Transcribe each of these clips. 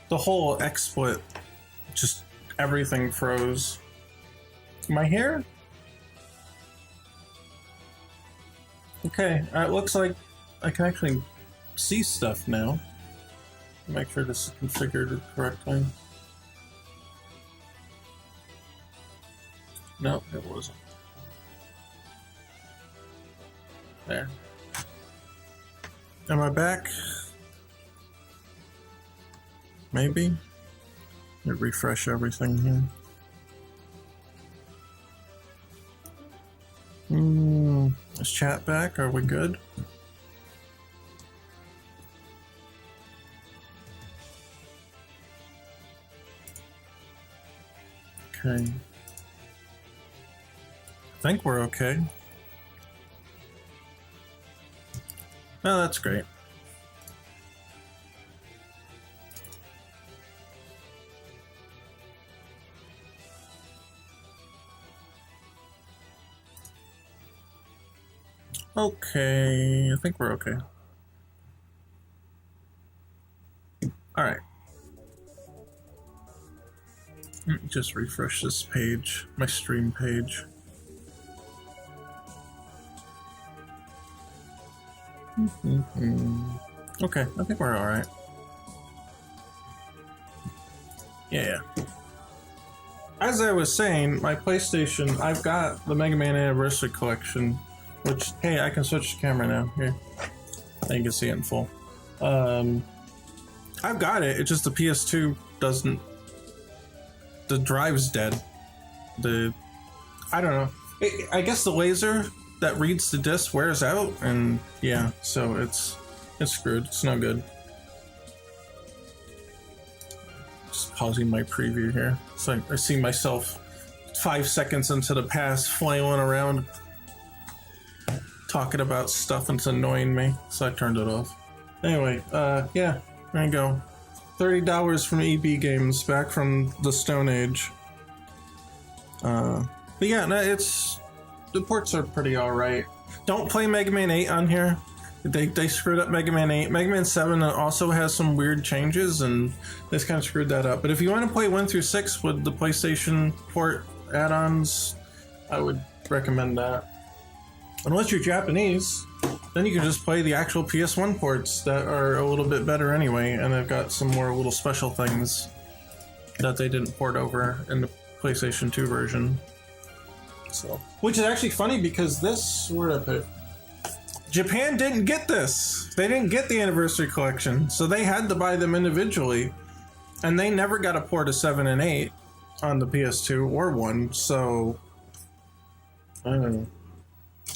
the whole XSplit, just everything froze. Am I here? Okay, it looks like I can actually see stuff now. Make sure this is configured correctly. No, it wasn't. There. Am I back? Maybe? Let me refresh everything here. Is chat back? Are we good? Okay. I think we're okay. Oh, that's great. Okay, I think we're okay. All right. Let me just refresh this page, my stream page. Okay, I think we're all right. Yeah. As I was saying, my PlayStation, I've got the Mega Man Anniversary Collection, which, hey, I can switch the camera now. Here, now you can see it in full. I've got it. It's just the PS2 doesn't. The drive's dead. I don't know. I guess the laser that reads the disc wears out, and yeah, so it's screwed. It's no good. Just pausing my preview here. So I see myself 5 seconds into the past flailing around talking about stuff and it's annoying me, so I turned it off. Anyway, yeah, there you go. $30 from EB Games, back from the Stone Age. But yeah, no, the ports are pretty alright. Don't play Mega Man 8 on here. They screwed up Mega Man 8. Mega Man 7 also has some weird changes, and this kind of screwed that up. But if you want to play 1 through 6 with the PlayStation port add-ons, I would recommend that. Unless you're Japanese, then you can just play the actual PS1 ports that are a little bit better anyway, and they've got some more little special things that they didn't port over in the PlayStation 2 version. So, which is actually funny because this, where did I put it? Japan didn't get this. They didn't get the Anniversary Collection, so they had to buy them individually, and they never got a port of 7 and 8 on the PS2 or 1, so I don't know.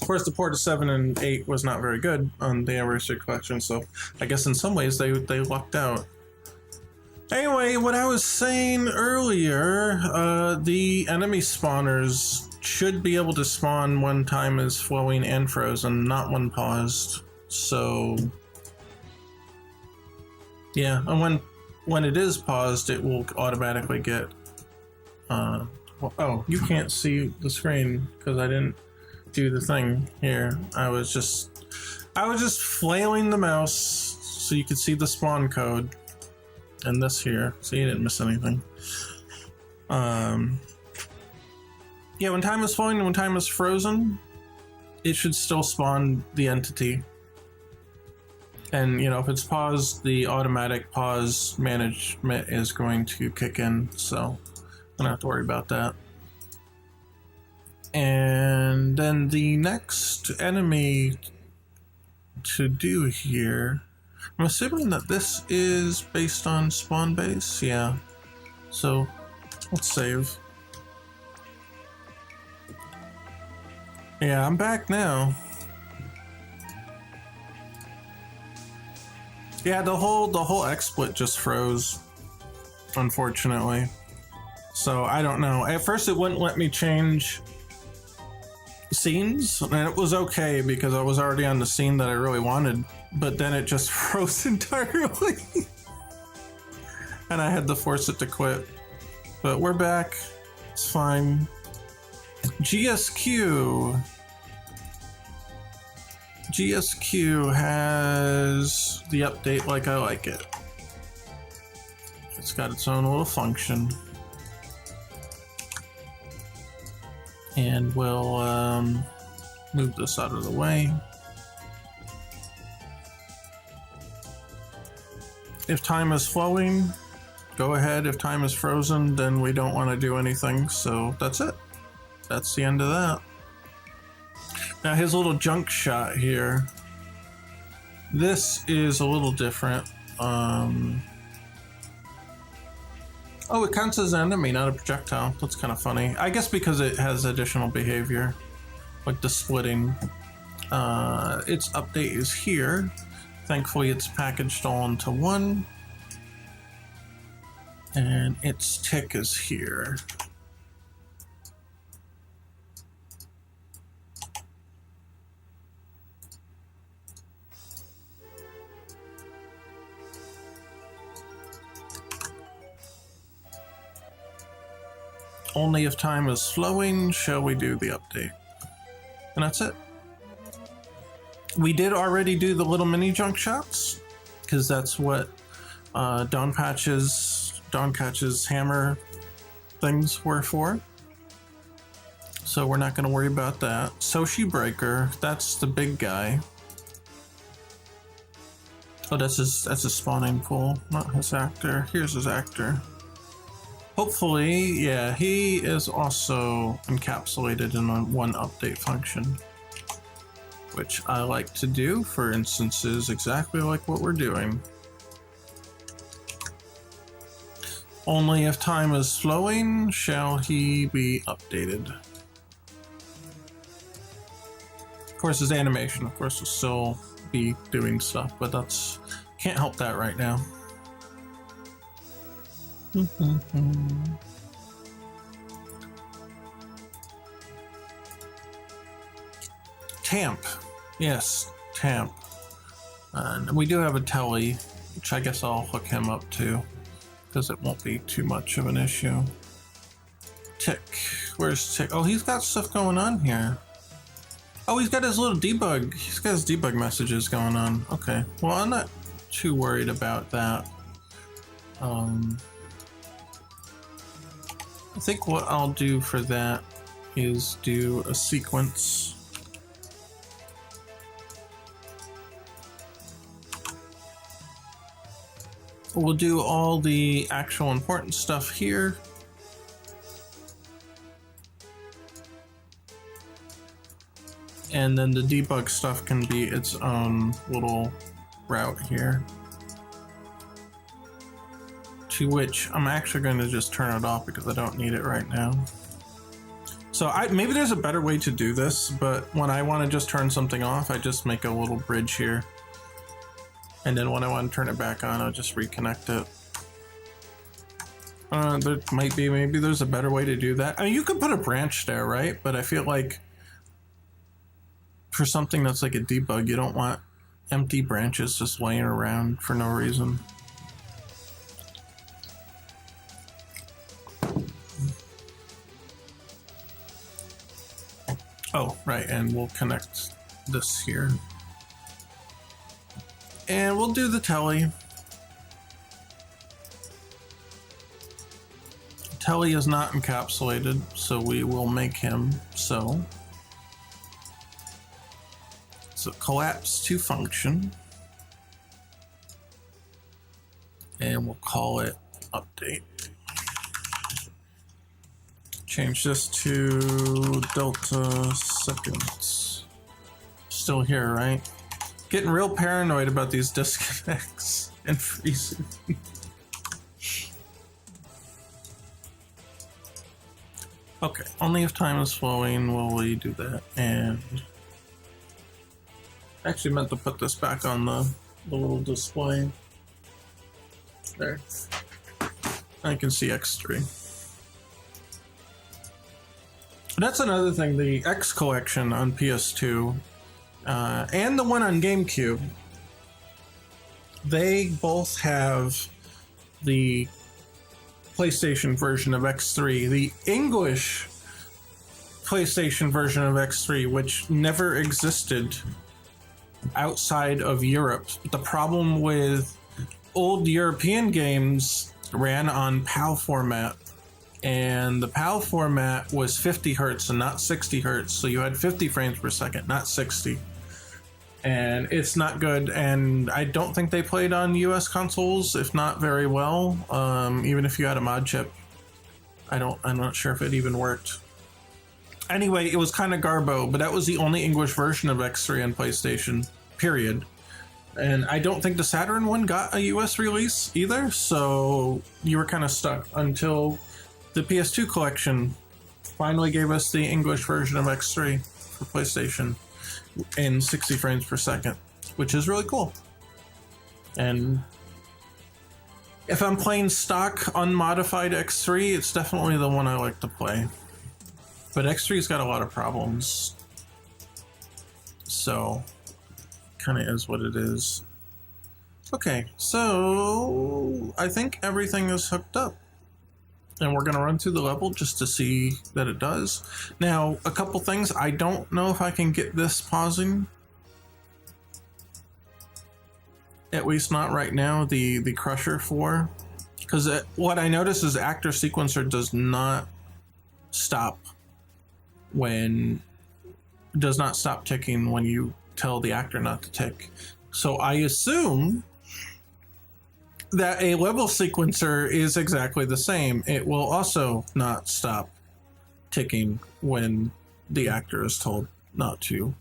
Of course, the port of 7 and 8 was not very good on the Anniversary Collection, so I guess in some ways they lucked out. Anyway, what I was saying earlier, the enemy spawners should be able to spawn when time is flowing and frozen, not when paused. So, yeah, and when it is paused, it will automatically get. Oh, you can't see the screen because I didn't do the thing here. I was just flailing the mouse so you could see the spawn code and this here, so you didn't miss anything. Yeah, when time is flowing and when time is frozen, it should still spawn the entity. And, you know, if it's paused, the automatic pause management is going to kick in, so I don't have to worry about that. And then the next enemy to do here, I'm assuming that this is based on spawn base, yeah. So let's save. Yeah, I'm back now. Yeah, the whole XSplit just froze, unfortunately. So I don't know. At first it wouldn't let me change scenes, and it was okay because I was already on the scene that I really wanted, but then it just froze entirely. And I had to force it to quit. But we're back. It's fine. GSQ has the update like I like it. It's got its own little function. And we'll move this out of the way. If time is flowing, go ahead. If time is frozen, then we don't want to do anything. So that's it. That's the end of that. Now his little junk shot here. This is a little different. Oh, it counts as an enemy, not a projectile. That's kind of funny. I guess because it has additional behavior, like the splitting. Its update is here. Thankfully, it's packaged all into one. And its tick is here. Only if time is flowing shall we do the update. And that's it. We did already do the little mini junk shots, because that's what Don Catch's hammer things were for. So we're not going to worry about that. Soshi Breaker, that's the big guy. Oh, that's his spawning pool, not his actor. Here's his actor. Hopefully, yeah, he is also encapsulated in one update function, which I like to do for instances exactly like what we're doing. Only if time is flowing shall he be updated. Of course, his animation, of course, will still be doing stuff, but that's can't help that right now. Tamp. Yes, Tamp. And we do have a telly, which I guess I'll hook him up to, because it won't be too much of an issue. Tick. Where's Tick? Oh, he's got stuff going on here. Oh, he's got his little debug. He's got his debug messages going on. Okay. Well, I'm not too worried about that. I think what I'll do for that is do a sequence. We'll do all the actual important stuff here. And then the debug stuff can be its own little route here. To which I'm actually going to just turn it off because I don't need it right now. So maybe there's a better way to do this, but when I want to just turn something off, I just make a little bridge here. And then when I want to turn it back on, I'll just reconnect it. There might be, maybe there's a better way to do that. I mean, you could put a branch there, right? But I feel like for something that's like a debug, you don't want empty branches just laying around for no reason. Oh, right, and we'll connect this here. And we'll do the telly. Telly is not encapsulated, so we will make him so. So collapse to function. And we'll call it update. Change this to delta seconds. Still here, right? Getting real paranoid about these disconnects and freezing. Okay, only if time is flowing will we do that. And I actually meant to put this back on the little display. There. I can see X3. That's another thing, the X collection on PS2 and the one on GameCube, they both have the PlayStation version of X3, the English PlayStation version of X3, which never existed outside of Europe. The problem with old European games ran on PAL format, and the PAL format was 50 hertz and not 60 hertz, so you had 50 frames per second, not 60. And it's not good, and I don't think they played on US consoles, if not very well. Even if you had a mod chip, I'm not sure if it even worked. Anyway, it was kind of garbo, but that was the only English version of X3 on PlayStation, period. And I don't think the Saturn one got a US release either, so you were kind of stuck until the PS2 collection finally gave us the English version of X3 for PlayStation in 60 frames per second, which is really cool. And if I'm playing stock unmodified X3, it's definitely the one I like to play. But X3's got a lot of problems, so kind of is what it is. Okay, so I think everything is hooked up, and we're gonna run through the level just to see that it does. Now, a couple things. I don't know if I can get this pausing. At least not right now, the Crusher 4. Because what I notice is Actor Sequencer does not stop does not stop ticking when you tell the actor not to tick. So I assume that a level sequencer is exactly the same. It will also not stop ticking when the actor is told not to.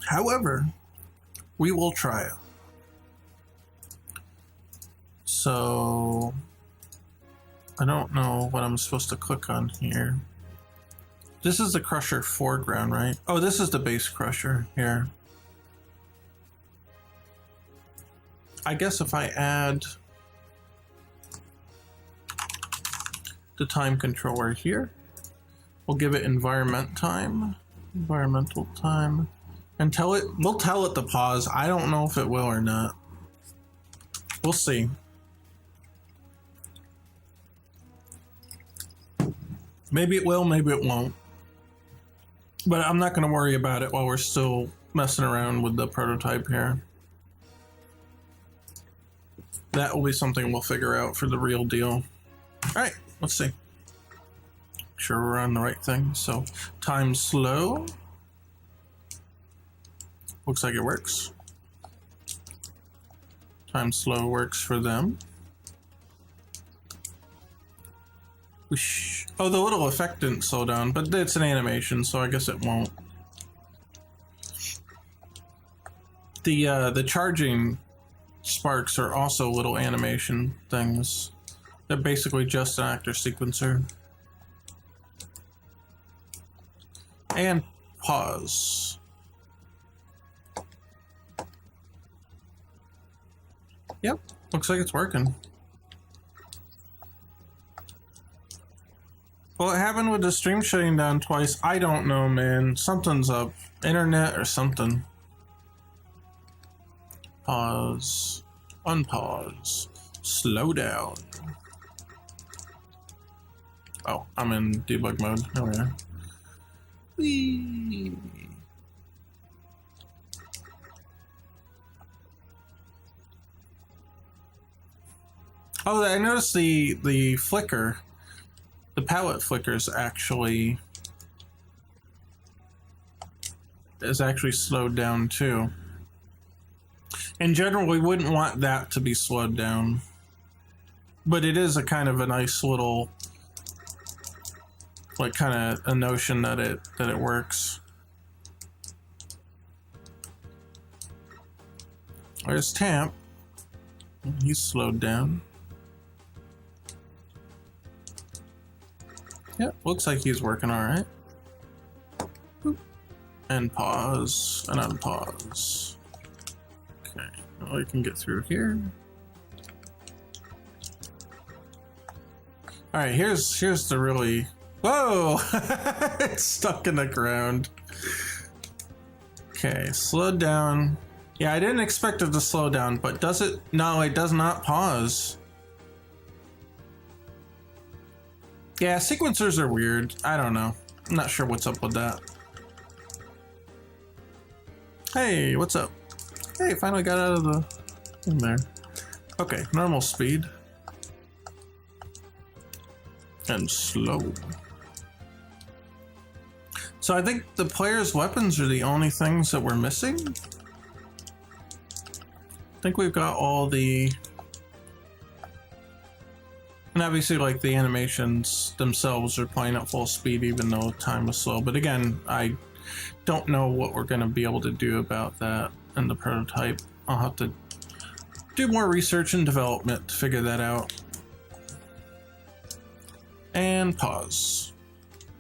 However, we will try it. So I don't know what I'm supposed to click on here. This is the Crusher foreground, right? Oh, this is the base Crusher here. I guess if I add the time controller here, we'll give it environmental time, and we'll tell it to pause. I don't know if it will or not. We'll see. Maybe it will, maybe it won't. But I'm not going to worry about it while we're still messing around with the prototype here. That will be something we'll figure out for the real deal. All right, let's see. Make sure we're on the right thing. So, time slow. Looks like it works. Time slow works for them. Whoosh. Oh, the little effect didn't slow down, but it's an animation, so I guess it won't. The charging sparks are also little animation things. They're basically just an actor sequencer. And pause. Yep, looks like it's working. Well, it happened with the stream shutting down twice. I don't know, man. Something's up. Internet or something. Pause. Unpause. Slow down. Oh, I'm in debug mode. There we are. Whee. Oh, I noticed the flicker. The palette flickers actually is slowed down too. In general, we wouldn't want that to be slowed down, but it is a kind of a nice little, like, kind of a notion that it works. There's Tamp. He's slowed down. Yep, looks like he's working all right. And pause, and unpause. Okay, well, we can get through here. All right, here's the really... Whoa! It's stuck in the ground. Okay, slowed down. Yeah, I didn't expect it to slow down, but does it? No, it does not pause. Yeah, sequencers are weird. I don't know. I'm not sure what's up with that. Hey, what's up? Hey, finally got out of the in there. Okay, normal speed. and slow. So I think the player's weapons are the only things that we're missing. I think we've got all the... And obviously, like, the animations themselves are playing at full speed even though time is slow. But again, I don't know what we're going to be able to do about that in the prototype. I'll have to do more research and development to figure that out. And pause.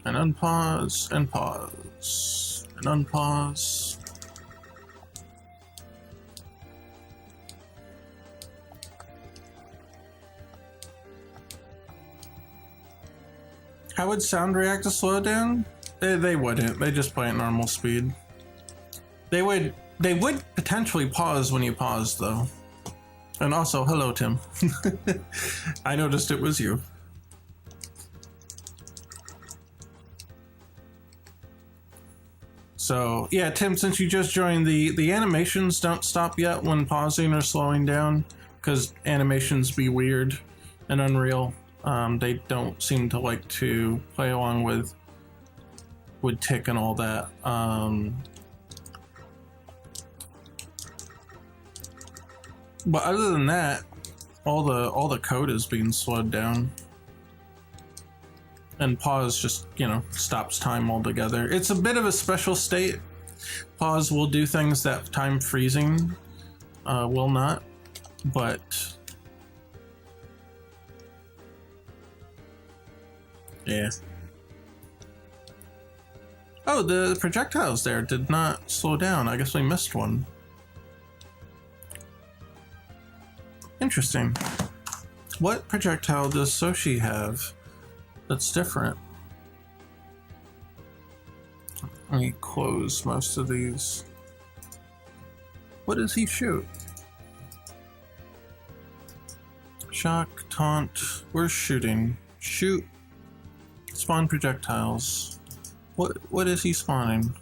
And unpause. And pause. And unpause. How would sound react to slowdown? They wouldn't. They just play at normal speed. They would potentially pause when you pause, though. And also, hello, Tim. I noticed it was you. So, yeah, Tim, since you just joined, the animations don't stop yet when pausing or slowing down, because animations be weird and Unreal. They don't seem to like to play along with tick and all that. But other than that, all the code is being slowed down. And pause just, you know, stops time altogether. It's a bit of a special state. Pause will do things that time freezing will not, but yeah. Oh, the projectiles there did not slow down. I guess we missed one. Interesting. What projectile does Soshi have that's different? Let me close most of these. What does he shoot? Shock, taunt, where's shooting? Shoot. Spawn projectiles. What is he spawning?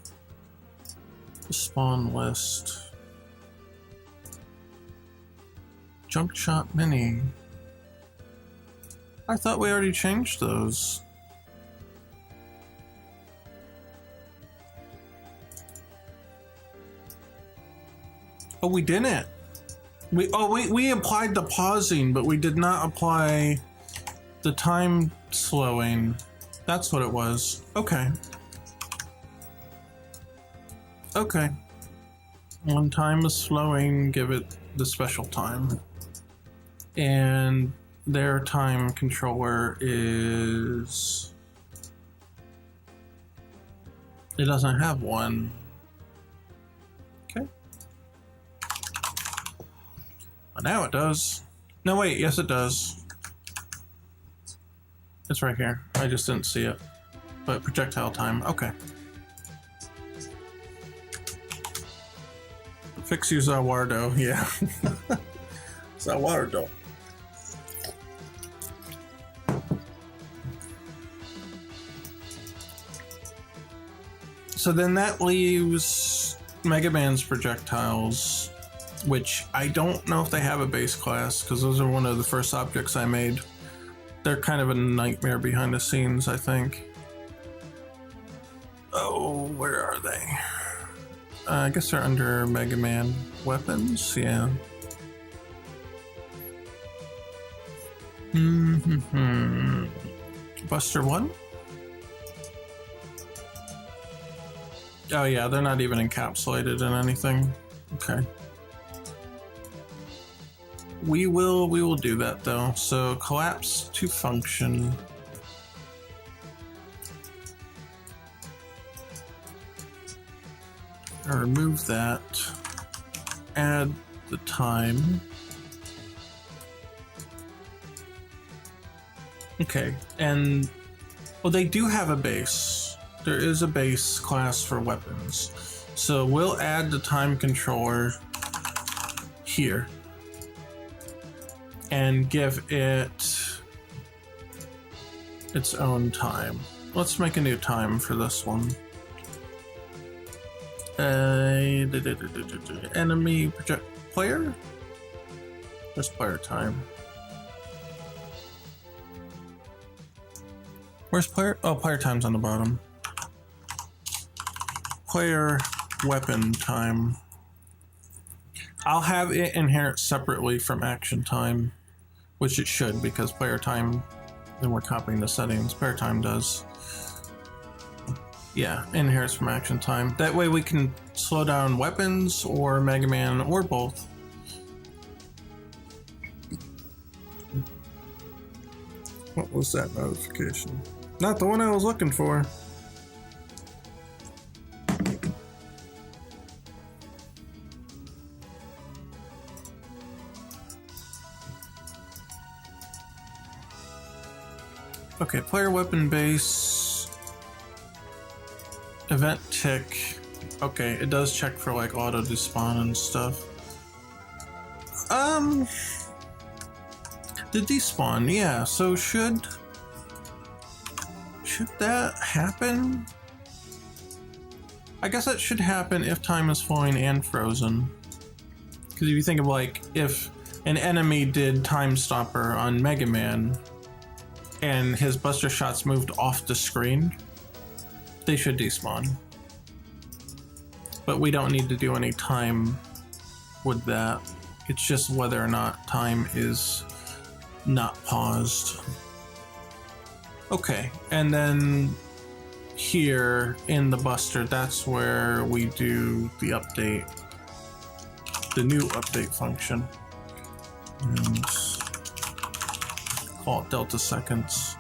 The spawn list. Jump shot mini. I thought we already changed those. Oh, we didn't. We applied the pausing, but we did not apply the time slowing. That's what it was. Okay. Okay. When time is slowing, give it the special time. And their time controller is... It doesn't have one. Okay. Well, now it does. No, wait, yes it does. It's right here. I just didn't see it. But projectile time, okay. Fix you Zawardo, yeah. Zawardo. So then that leaves Mega Man's projectiles, which I don't know if they have a base class, because those are one of the first objects I made. They're kind of a nightmare behind the scenes, I think. Oh, where are they? I guess they're under Mega Man weapons, yeah. Buster 1? Oh yeah, they're not even encapsulated in anything. Okay. We will do that though. So collapse to function. I'll remove that. Add the time. Okay, and well, they do have a base. There is a base class for weapons. So we'll add the time controller here and give it its own time. Let's make a new time for this one. Enemy project player? Just player time. Where's player? Oh, player time's on the bottom. Player weapon time. I'll have it inherit separately from action time, which it should, because player time, then we're copying the settings. Player time does. Yeah, inherits from action time. That way we can slow down weapons or Mega Man or both. What was that notification? Not the one I was looking for. Okay, player weapon base. Event tick. Okay, it does check for like auto despawn and stuff. The despawn, yeah, so should that happen? I guess that should happen if time is flowing and frozen. Because if you think of like, if an enemy did Time Stopper on Mega Man and his Buster Shots moved off the screen, they should despawn. But we don't need to do any time with that. It's just whether or not time is not paused. Okay, and then here in the Buster, that's where we do the update, the new update function, and call it Delta Seconds.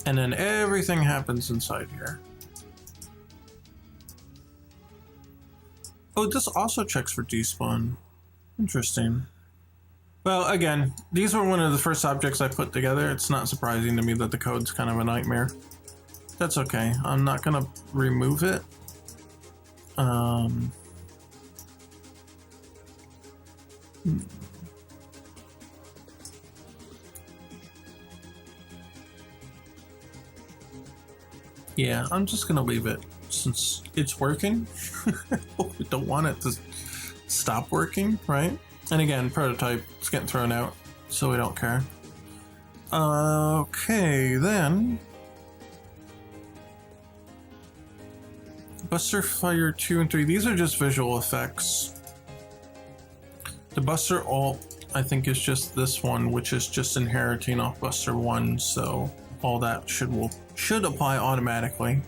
And then everything happens inside here. Oh, this also checks for despawn. Interesting. Well, again, these were one of the first objects I put together. It's not surprising to me that the code's kind of a nightmare. That's okay. I'm not gonna remove it. Yeah, I'm just gonna leave it since it's working. We don't want it to stop working, right? And again, prototype is getting thrown out, so we don't care. Okay, then. Buster Fire 2 and 3, these are just visual effects. The Buster Alt, I think, is just this one, which is just inheriting off Buster 1, so all that should apply automatically.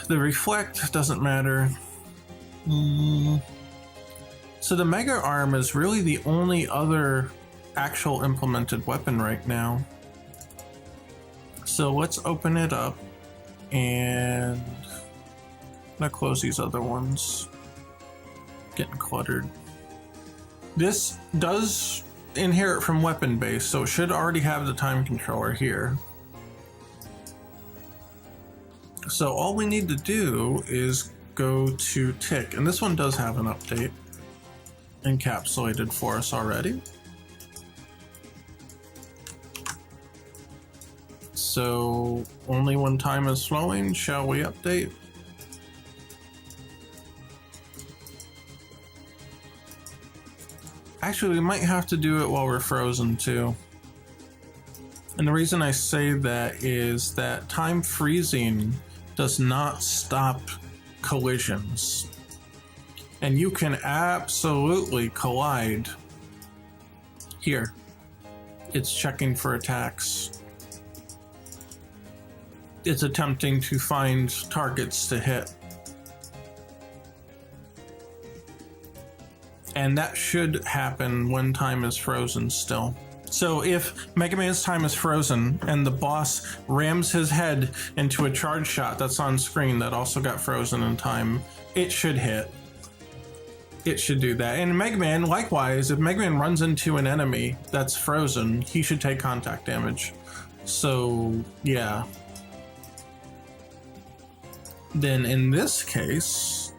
The Reflect doesn't matter. So the Mega Arm is really the only other actual implemented weapon right now. So let's open it up and I'm gonna close these other ones. Getting cluttered. This does inherit from weapon base, so it should already have the time controller here. So all we need to do is go to Tick, and this one does have an update encapsulated for us already. So only when time is flowing shall we update. Actually, we might have to do it while we're frozen too. And the reason I say that is that time freezing does not stop collisions. And you can absolutely collide. Here, it's checking for attacks. It's attempting to find targets to hit. And that should happen when time is frozen still. So if Mega Man's time is frozen and the boss rams his head into a charge shot that's on screen that also got frozen in time, it should hit. It should do that. And Mega Man, likewise, if Mega Man runs into an enemy that's frozen, he should take contact damage. So, yeah. Then in this case,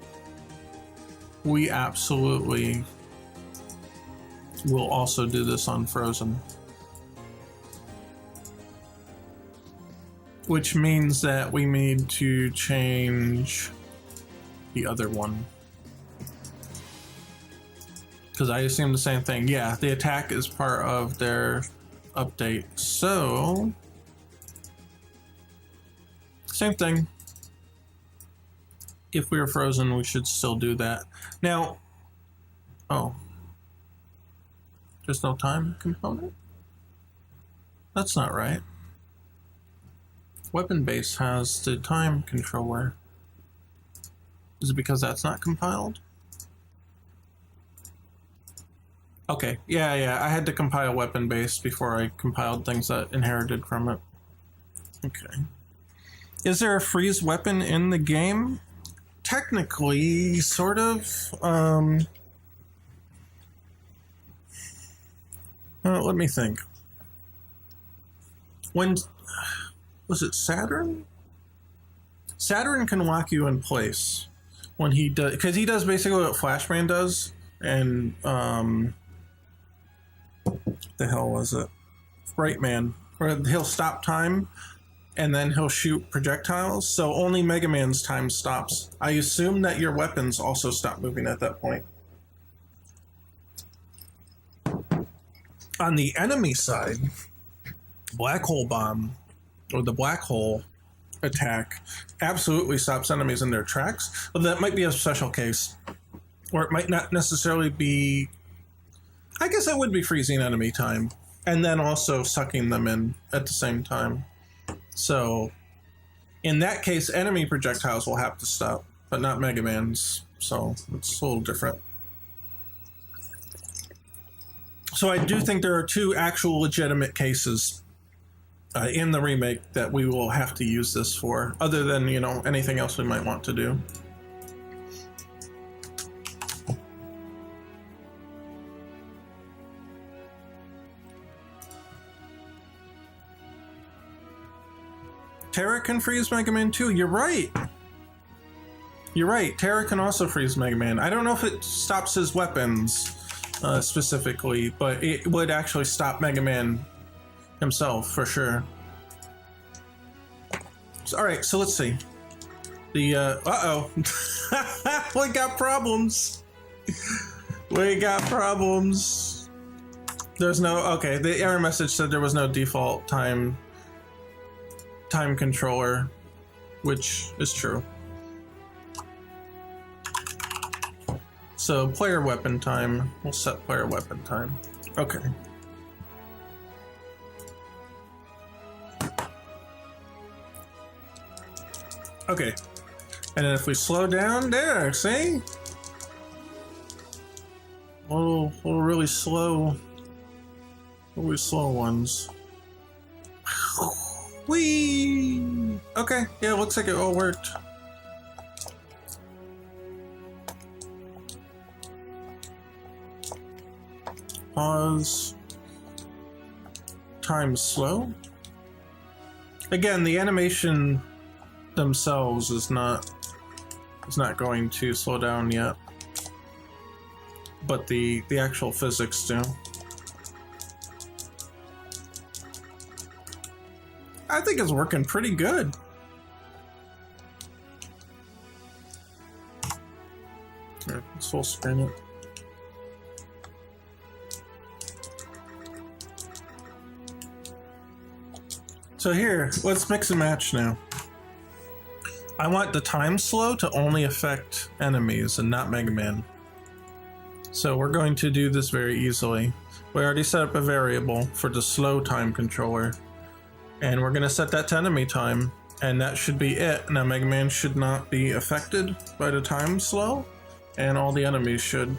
we absolutely will also do this on frozen. Which means that we need to change the other one. Because I assume the same thing. Yeah, the attack is part of their update. So, same thing. If we were frozen, we should still do that. Now, oh, there's no time component? That's not right. Weapon base has the time controller. Is it because that's not compiled? Okay, yeah, I had to compile weapon base before I compiled things that inherited from it. Okay. Is there a freeze weapon in the game? Technically, sort of. Let me think. When was it Saturn? Saturn can lock you in place when he does, because he does basically what Flashman does, and the hell was it? Brightman, where he'll stop time and then he'll shoot projectiles. So only Mega Man's time stops. I assume that your weapons also stop moving at that point. On the enemy side, Black Hole Bomb, or the Black Hole attack, absolutely stops enemies in their tracks. But that might be a special case. Or it might not necessarily be... I guess it would be freezing enemy time. And then also sucking them in at the same time. So, in that case, enemy projectiles will have to stop, but not Mega Man's. So, it's a little different. So I do think there are two actual legitimate cases in the remake that we will have to use this for, other than, you know, anything else we might want to do. Terra can freeze Mega Man too. You're right. You're right. Terra can also freeze Mega Man. I don't know if it stops his weapons specifically, but it would actually stop Mega Man himself for sure. So, all right, so let's see. The uh-oh. We got problems. We got problems. There's no, okay, the error message said there was no default time controller, which is true. So player weapon time, we'll set player weapon time. Okay. Okay. And then if we slow down there, see? Little really slow ones. Whee! Okay, yeah, looks like it all worked. Pause. Time slow. Again, the animation themselves is not going to slow down yet, but the actual physics do. I think it's working pretty good. Okay, let's full screen it. So here, let's mix and match now. I want the time slow to only affect enemies and not Mega Man. So we're going to do this very easily. We already set up a variable for the slow time controller. And we're going to set that to enemy time, and that should be it. Now Mega Man should not be affected by the time slow, and all the enemies should.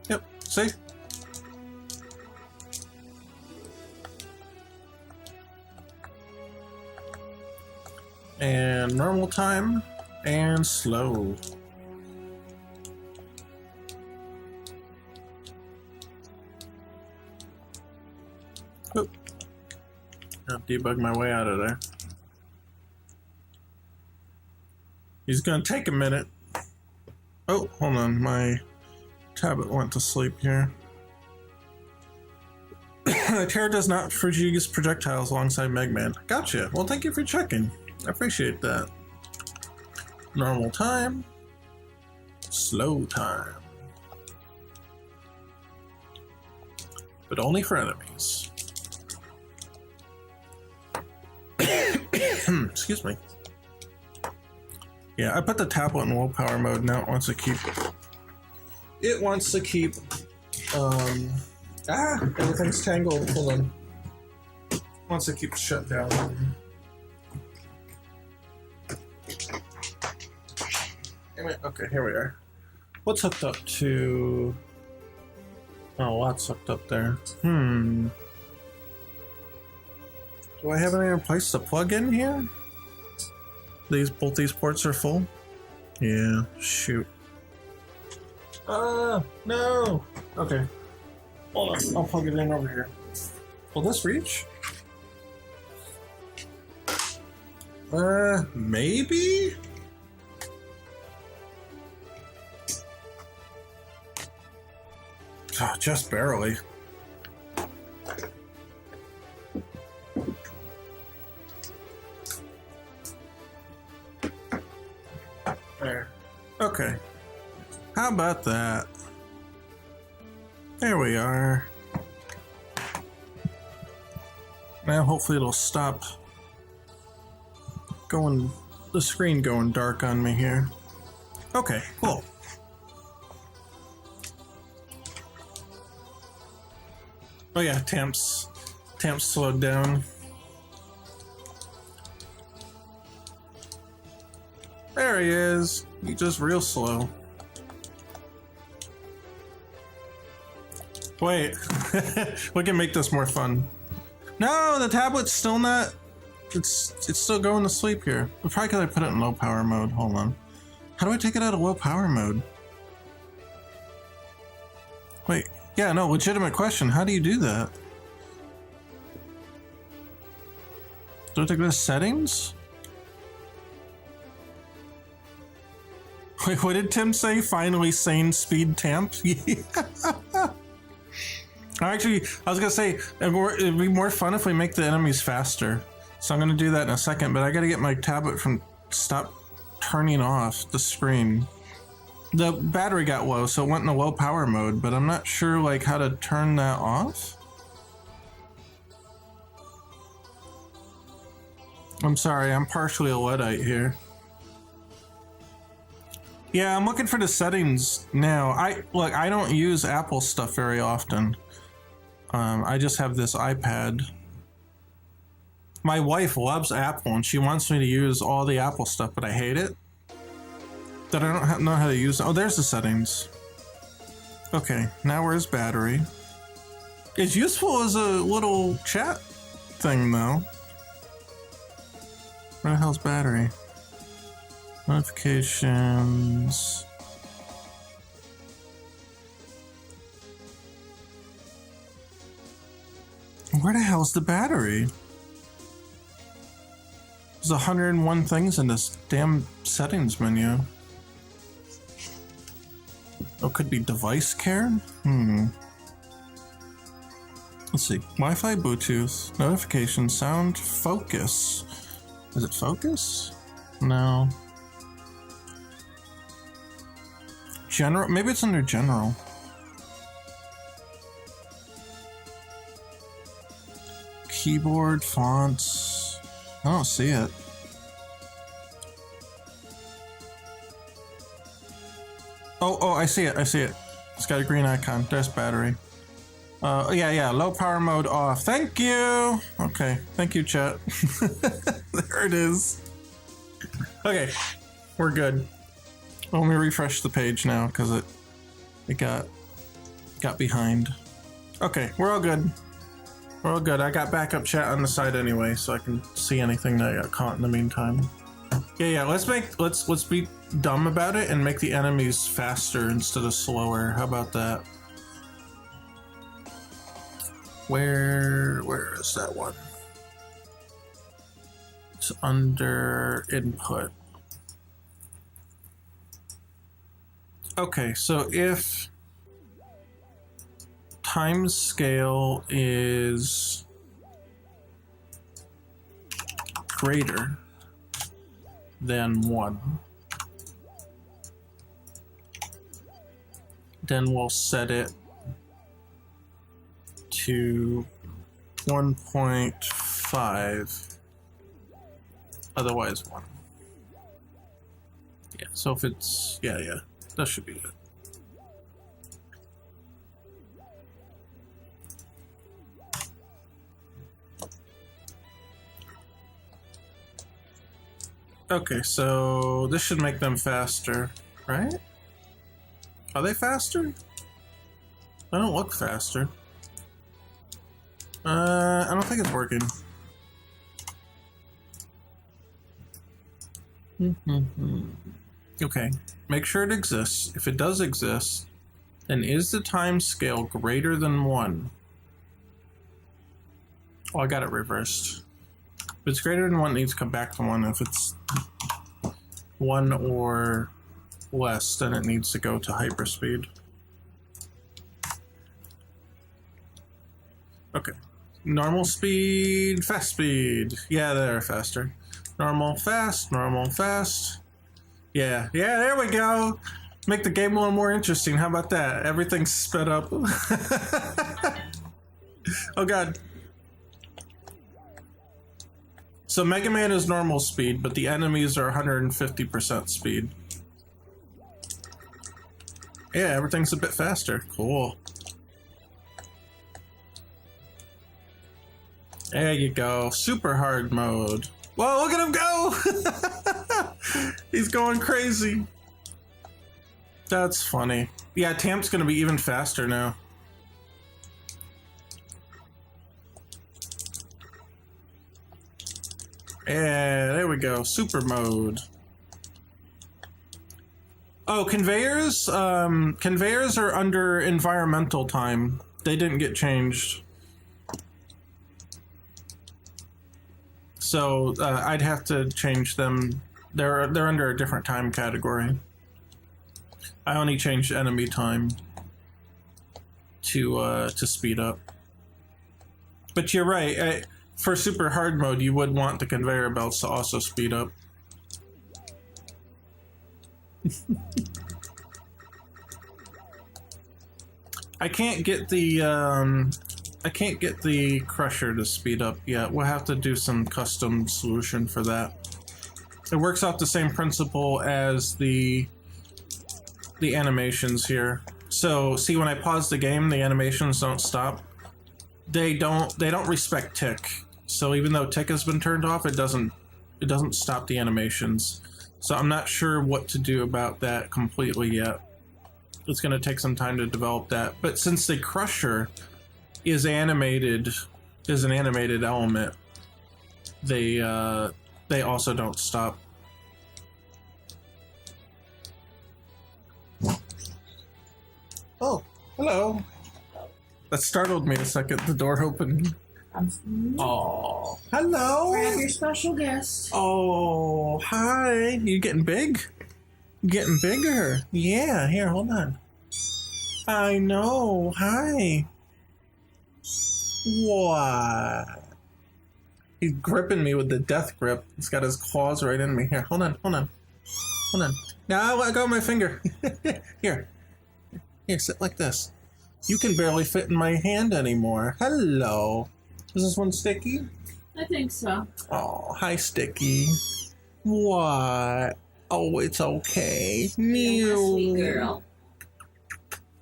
Yep, see? And normal time, and slow. Oh. I'll debug my way out of there. He's gonna take a minute. Oh, hold on, my tablet went to sleep here. Terra does not use projectiles alongside Mega Man. Gotcha. Well, thank you for checking. I appreciate that. Normal time. Slow time. but only for enemies. Excuse me. Yeah, I put the tablet in willpower mode now. It wants to keep. It wants to keep. Everything's tangled. Hold on. It wants to keep shut down. Okay, here we are. What's hooked up to? Oh, lots hooked up there. Do I have any other place to plug in here? Both these ports are full? Yeah, shoot. No! Okay. Hold on, I'll plug it in over here. Will this reach? Maybe? Oh, just barely. There. Okay. How about that? There we are. Now hopefully it'll stop the screen going dark on me here. Okay, cool. Oh yeah, Tamp's slowed down. There he is. He's just real slow. Wait, we can make this more fun. No, the tablet's still not. It's still going to sleep here. We probably could have put it in low power mode. Hold on. How do I take it out of low power mode? Wait. Yeah, no, legitimate question. How do you do that? Do I take the settings? Wait, what did Tim say? Finally sane speed Tamp? Actually, I was gonna say it'd be more fun if we make the enemies faster. So I'm gonna do that in a second, but I gotta get my tablet from stop turning off the screen. The battery got low, so it went into low power mode, but I'm not sure like how to turn that off. I'm sorry, I'm partially a Luddite here. Yeah, I'm looking for the settings now. I don't use Apple stuff very often. I just have this iPad. My wife loves Apple and she wants me to use all the Apple stuff, but I hate it. That I don't know how to use. Oh, there's the settings. Okay, now where's battery? It's useful as a little chat thing, though. Where the hell's battery? Notifications. Where the hell's the battery? There's 101 things in this damn settings menu. Oh, could be device care? Let's see. Wi-Fi, Bluetooth, notification, sound, focus. Is it focus? No. General? Maybe it's under general. Keyboard, fonts. I don't see it. Oh, I see it. It's got a green icon. There's battery. Yeah, low power mode off. Thank you. Okay, thank you, chat. There it is. Okay, we're good. Let me refresh the page now because it got behind. Okay, we're all good. We're all good. I got backup chat on the side anyway, so I can see anything that I got caught in the meantime. Yeah. Let's be dumb about it and make the enemies faster instead of slower. How about that? Where is that one? It's under input. Okay, so if time scale is greater than 1, then we'll set it to 1.5. Otherwise 1. Yeah, so if it's... Yeah, that should be it. Okay, so this should make them faster, right? Are they faster? They don't look faster. I don't think it's working. Okay, make sure it exists. If it does exist, then is the time scale greater than 1? Oh, I got it reversed. If it's greater than 1, it needs to come back to 1. If it's 1 or less, then it needs to go to hyperspeed. Okay. Normal speed, fast speed. Yeah, they're faster. Normal, fast, normal, fast. Yeah, there we go. Make the game a little more interesting. How about that? Everything's sped up. Oh god. So Mega Man is normal speed, but the enemies are 150% speed. Yeah, everything's a bit faster. Cool. There you go. Super hard mode. Whoa, look at him go! He's going crazy. That's funny. Yeah, Tamp's gonna be even faster now. Yeah, there we go. Super mode. Oh, conveyors? Conveyors are under environmental time. They didn't get changed. So I'd have to change them. They're under a different time category. I only changed enemy time to speed up. But you're right. For super hard mode, you would want the conveyor belts to also speed up. I can't get the crusher to speed up yet. We'll have to do some custom solution for that. It works off the same principle as the animations here. So see, when I pause the game, the animations don't stop. They don't respect tick. So even though tick has been turned off, it doesn't stop the animations. So I'm not sure what to do about that completely yet. It's going to take some time to develop that. But since the crusher is an animated element, they also don't stop. Oh, hello. That startled me a second. The door opened. Oh, hello. Grab your special guest. Oh, hi. You getting big? Getting bigger. Yeah, here, hold on. I know. Hi. What? He's gripping me with the death grip. He's got his claws right in me. Here, hold on. Now I let go of my finger. Here, sit like this. You can barely fit in my hand anymore. Hello. Is this one Sticky? I think so. Oh, hi, Sticky. What? Oh, it's okay. Mew. Sweet girl.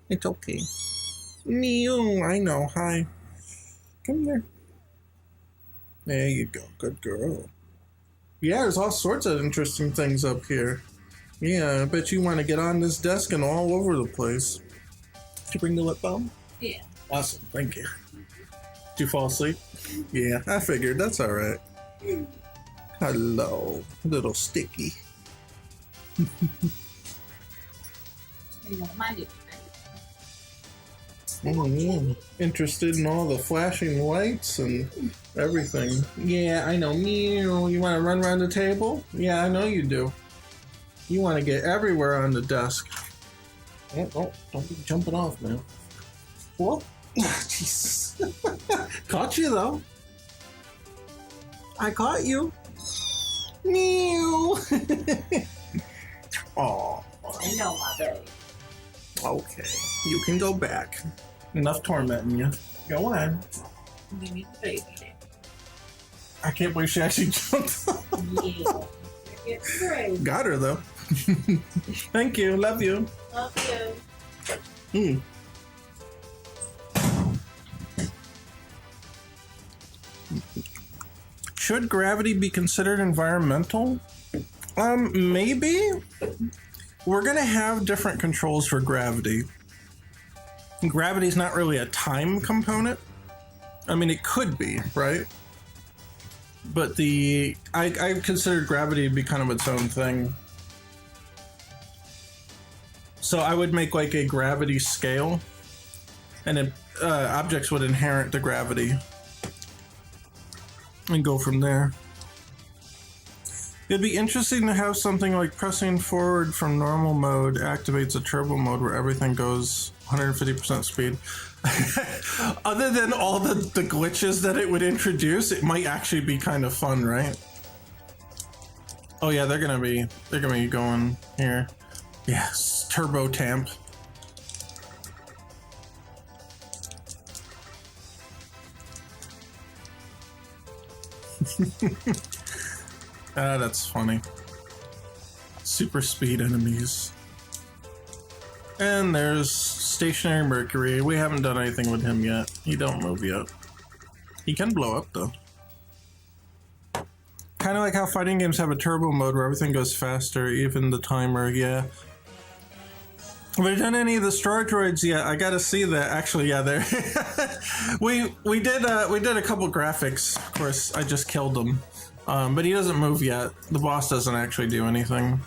It's okay. Mew. I know. Hi. Come here. There you go. Good girl. Yeah, there's all sorts of interesting things up here. Yeah, I bet you want to get on this desk and all over the place. Did you bring the lip balm? Yeah. Awesome. Thank you. Did you fall asleep? Yeah, I figured. That's all right. Hello, little Sticky. Interested in all the flashing lights and everything. Yeah, I know. Mew, you want to run around the table? Yeah, I know you do. You want to get everywhere on the desk. Oh, don't be jumping off now. Whoop. Jesus. Caught you, though. I caught you. Mew. Oh. I know, my baby. Okay, you can go back. Enough tormenting you. Go on. We need the baby. I can't believe she actually jumped. Yeah. Get brave. Got her though. Thank you. Love you. Love you. Should gravity be considered environmental? Maybe. We're gonna have different controls for gravity. Gravity is not really a time component. I mean, it could be, right? But I consider gravity to be kind of its own thing. So I would make like a gravity scale, and then objects would inherit the gravity, and go from there. It'd be interesting to have something like pressing forward from normal mode activates a turbo mode where everything goes 150% speed. Other than all the glitches that it would introduce, it might actually be kind of fun, right? Oh yeah, they're gonna be going here. Yes, turbo tamp. That's funny. Super speed enemies. And there's Stationary Mercury. We haven't done anything with him yet. He don't move yet. He can blow up though. Kind of like how fighting games have a turbo mode where everything goes faster, even the timer, yeah. Have I done any of the Star Droids yet? I gotta see that. Actually, yeah, there. we did a couple graphics. Of course, I just killed him. But he doesn't move yet. The boss doesn't actually do anything.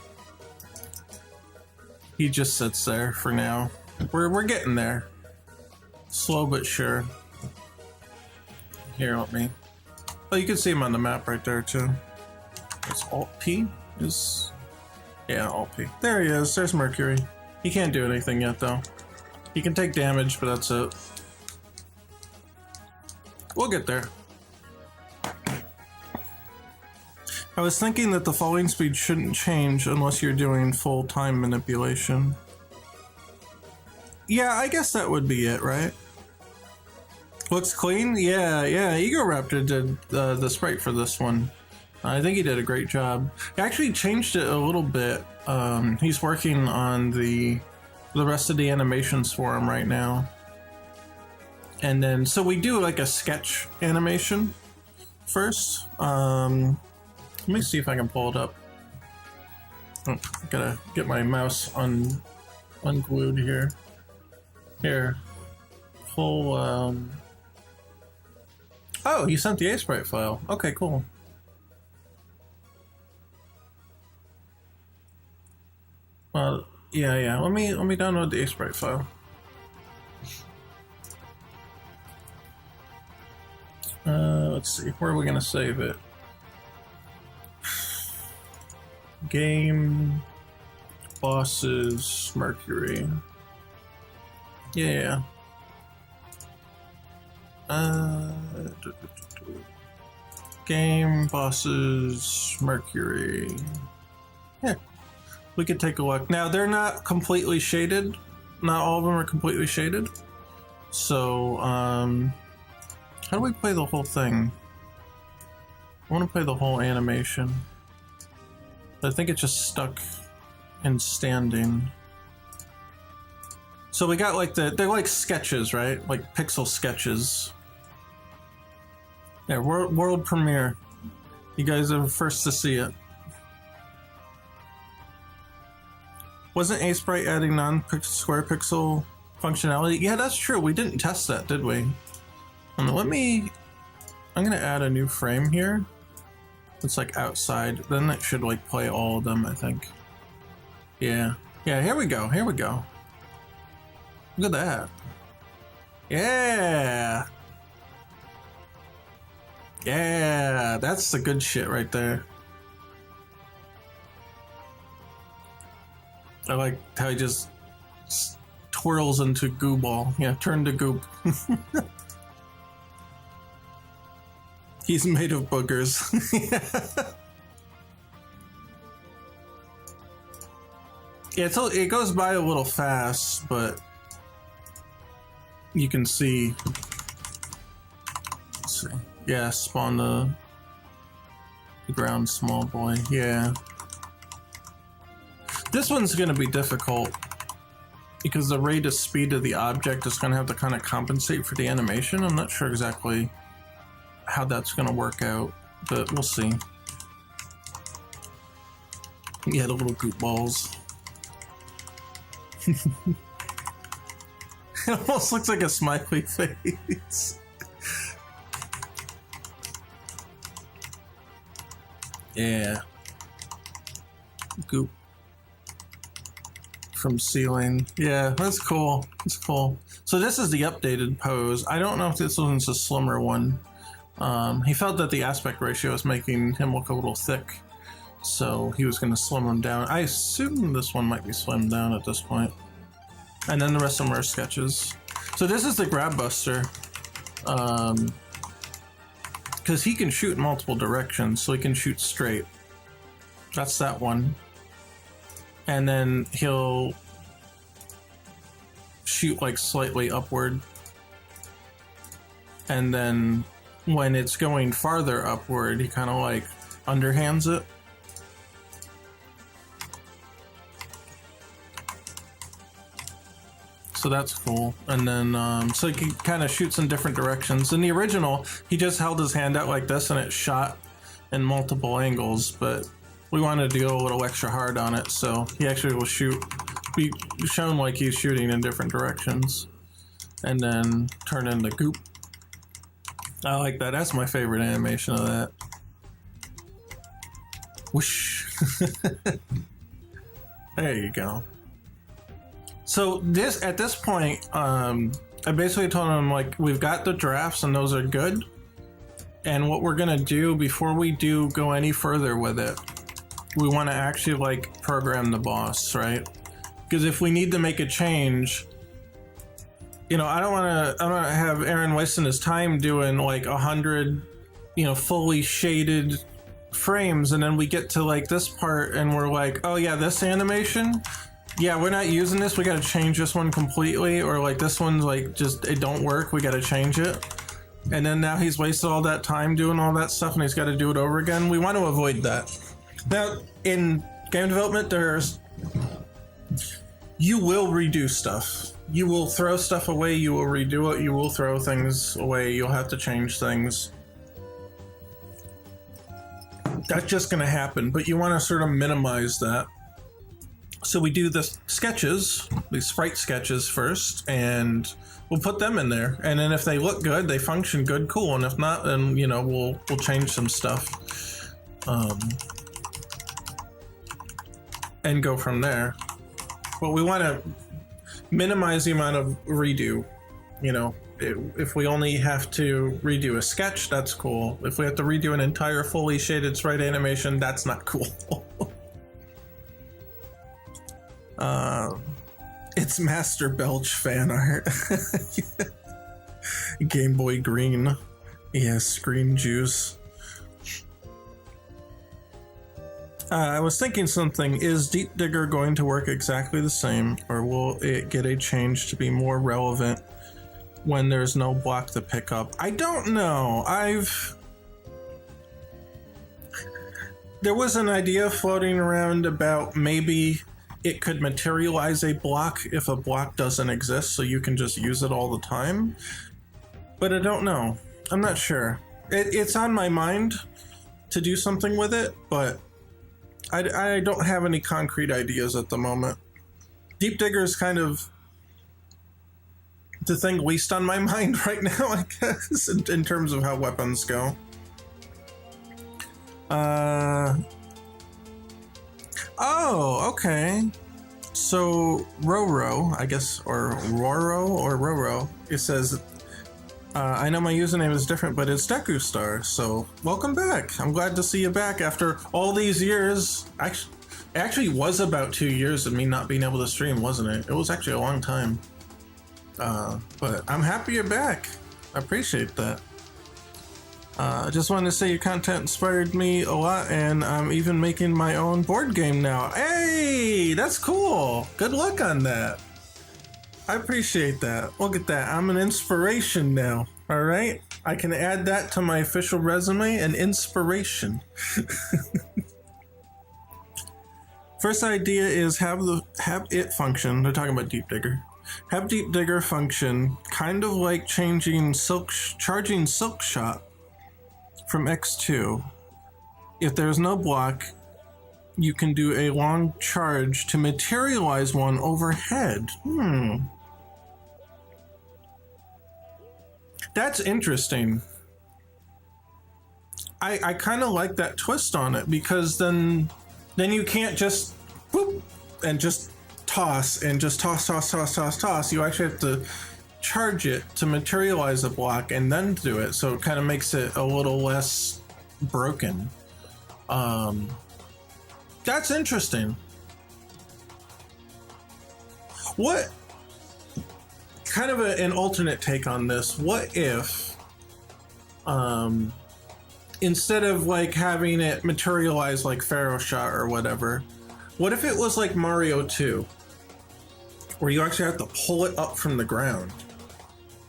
He just sits there for now. We're getting there. Slow but sure. Here, let me. Oh, you can see him on the map right there too. It's Alt P. Yeah, Alt P. There he is. There's Mercury. He can't do anything yet though. He can take damage, but that's it. We'll get there. I was thinking that the falling speed shouldn't change unless you're doing full time manipulation. Yeah, I guess that would be it, right? Looks clean? Yeah, Egoraptor did the sprite for this one. I think he did a great job. He actually changed it a little bit. He's working on the rest of the animations for him right now. And then, so we do like a sketch animation first. Let me see if I can pull it up. Oh, gotta get my mouse unglued here. Here. Full, Oh, you sent the A-Sprite file. Okay, cool. Well, yeah. Let me download the A-Sprite file. Let's see. Where are we gonna save it? Game, bosses, Mercury. Yeah. Game, bosses, Mercury. Yeah. We could take a look. Now, they're not completely shaded. Not all of them are completely shaded. So, how do we play the whole thing? I want to play the whole animation. I think it's just stuck in standing. So we got like they're like sketches, right? Like pixel sketches. Yeah, world premiere. You guys are first to see it. Wasn't A-Sprite adding non-square pixel functionality? Yeah, that's true. We didn't test that, did we? I'm gonna add a new frame here. It's like outside. Then it should like play all of them, I think. Yeah, here we go. Look at that. Yeah, that's the good shit right there. I like how he just twirls into goo ball. Yeah, turn to goop. He's made of boogers. Yeah, it goes by a little fast, but you can see. Let's see. Yeah, spawn the ground small boy. Yeah. This one's gonna be difficult because the rate of speed of the object is gonna have to kind of compensate for the animation. I'm not sure exactly how that's gonna work out, but we'll see. Yeah, the little goop balls. It almost looks like a smiley face. Yeah. Goop. From ceiling. Yeah, that's cool. That's cool. So this is the updated pose. I don't know if this one's a slimmer one. He felt that the aspect ratio was making him look a little thick, so he was going to slim him down. I assume this one might be slimmed down at this point. And then the rest of them are sketches. So this is the Grab Buster. Because he can shoot in multiple directions, so he can shoot straight. That's that one. And then he'll shoot like slightly upward. And then when it's going farther upward, he kind of like underhands it. So that's cool. And then, so he kind of shoots in different directions. In the original, he just held his hand out like this and it shot in multiple angles, but we wanted to go a little extra hard on it, so he actually will be shown like he's shooting in different directions. And then turn into goop. I like that. That's my favorite animation of that. Whoosh. There you go. So at this point, I basically told him, like, we've got the drafts and those are good. And what we're gonna do before we go any further with it, we want to actually like program the boss, right? Because if we need to make a change, you know, I don't want to have Aaron wasting his time doing like 100, you know, fully shaded frames, and then we get to like this part and we're like, oh yeah, this animation, yeah, we're not using this, we got to change this one completely, or like this one's like just it don't work, we got to change it. And then now he's wasted all that time doing all that stuff and he's got to do it over again. We want to avoid that. Now, in game development, you will redo stuff. You will throw stuff away, you will redo it, you will throw things away, you'll have to change things. That's just gonna happen, but you want to sort of minimize that. So we do the sketches, the sprite sketches first, and we'll put them in there. And then if they look good, they function good, cool. And if not, then, you know, we'll change some stuff. And go from there. But we want to minimize the amount of redo. You know, if we only have to redo a sketch, that's cool. If we have to redo an entire fully shaded sprite animation, that's not cool. It's Master Belch fan art. Game Boy Green. Yes, green juice. I was thinking something. Is Deep Digger going to work exactly the same, or will it get a change to be more relevant when there's no block to pick up? I don't know. There was an idea floating around about maybe it could materialize a block if a block doesn't exist, so you can just use it all the time. But I don't know. I'm not sure. It's on my mind to do something with it, but I don't have any concrete ideas at the moment. Deep Digger is kind of the thing least on my mind right now, I guess, in terms of how weapons go. Oh, okay. So Roro, I guess, or Roro, it says, I know my username is different, but it's DekuStar, so welcome back. I'm glad to see you back after all these years. It actually was about 2 years of me not being able to stream, wasn't it? It was actually a long time. But I'm happy you're back. I appreciate that. I just wanted to say your content inspired me a lot, and I'm even making my own board game now. Hey, that's cool. Good luck on that. I appreciate that. Look at that. I'm an inspiration now. All right? I can add that to my official resume, an inspiration. First idea is have it function. They're talking about Deep Digger. Have Deep Digger function kind of like charging Silk Shot from X2. If there's no block, you can do a long charge to materialize one overhead. That's interesting. I kind of like that twist on it, because then you can't just whoop and just toss and just toss. You actually have to charge it to materialize a block and then do it. So it kind of makes it a little less broken. That's interesting. What kind of an alternate take on this? What if, instead of like having it materialize like Pharaoh Shot or whatever, what if it was like Mario 2, where you actually have to pull it up from the ground?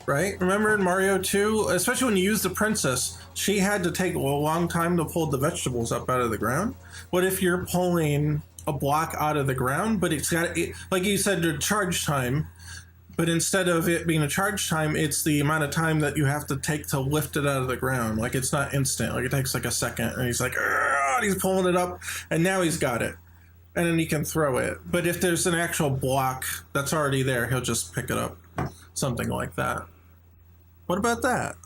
Right? Remember in Mario 2, especially when you use the princess, she had to take a long time to pull the vegetables up out of the ground. What if you're pulling a block out of the ground, but it's got, like you said, the charge time, but instead of it being a charge time, it's the amount of time that you have to take to lift it out of the ground. Like it's not instant, like it takes like a second, and he's like, and he's pulling it up, and now he's got it. And then he can throw it. But if there's an actual block that's already there, he'll just pick it up. Something like that. What about that?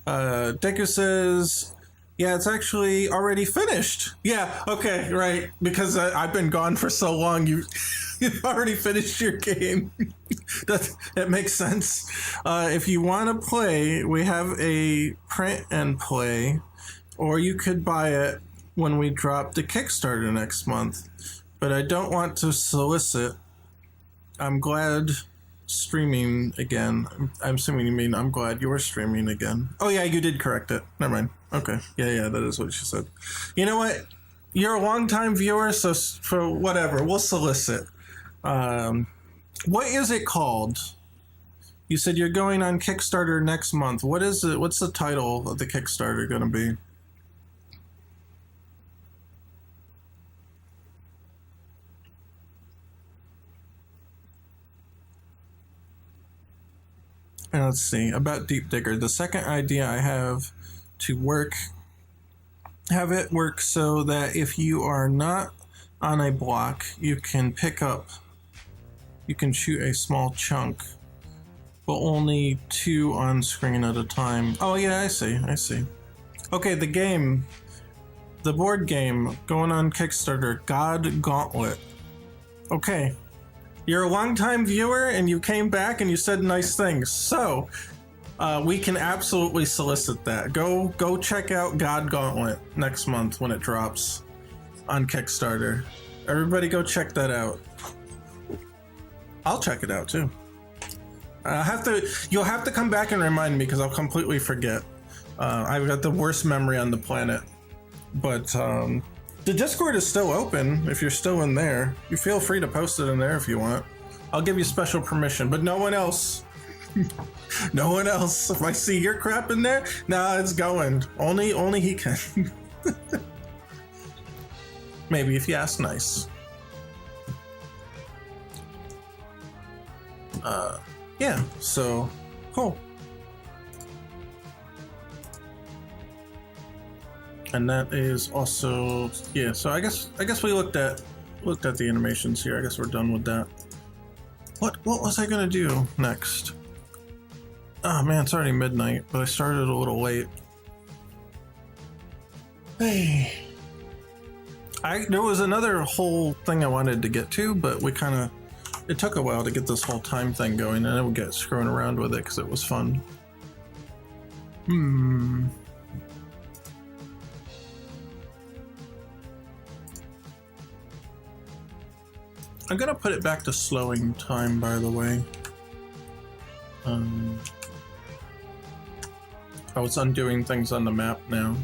Deku says, yeah, it's actually already finished. Yeah, okay, right. Because I've been gone for so long, you've already finished your game. that makes sense. If you want to play, we have a print and play, or you could buy it when we drop the Kickstarter next month. But I don't want to solicit. I'm glad streaming again. I'm assuming you mean I'm glad you're streaming again. Oh yeah, you did correct it. Never mind. Okay. Yeah, that is what she said. You know what? You're a long-time viewer, so for whatever, we'll solicit. What is it called? You said you're going on Kickstarter next month. What is it? What's the title of the Kickstarter going to be? And let's see, about Deep Digger. The second idea I have to have it work so that if you are not on a block, you can shoot a small chunk, but only 2 on screen at a time. Oh yeah, I see. Okay, the board game going on Kickstarter, God Gauntlet. Okay. You're a longtime viewer and you came back and you said nice things. So we can absolutely solicit that. Go check out God Gauntlet next month when it drops on Kickstarter. Everybody go check that out. I'll check it out too. You'll have to come back and remind me because I'll completely forget. I've got the worst memory on the planet. But the Discord is still open if you're still in there. You feel free to post it in there if you want. I'll give you special permission, but no one else. No one else. If I see your crap in there, nah, it's going. Only he can. Maybe if you ask nice. Yeah, so cool. And that is also, yeah, so I guess we looked at the animations here. I guess we're done with that. What was I gonna do next? Oh man, it's already midnight, but I started a little late. Hey. There was another whole thing I wanted to get to, but it took a while to get this whole time thing going, and I would get screwing around with it because it was fun. I'm gonna put it back to slowing time, by the way. I was undoing things on the map now.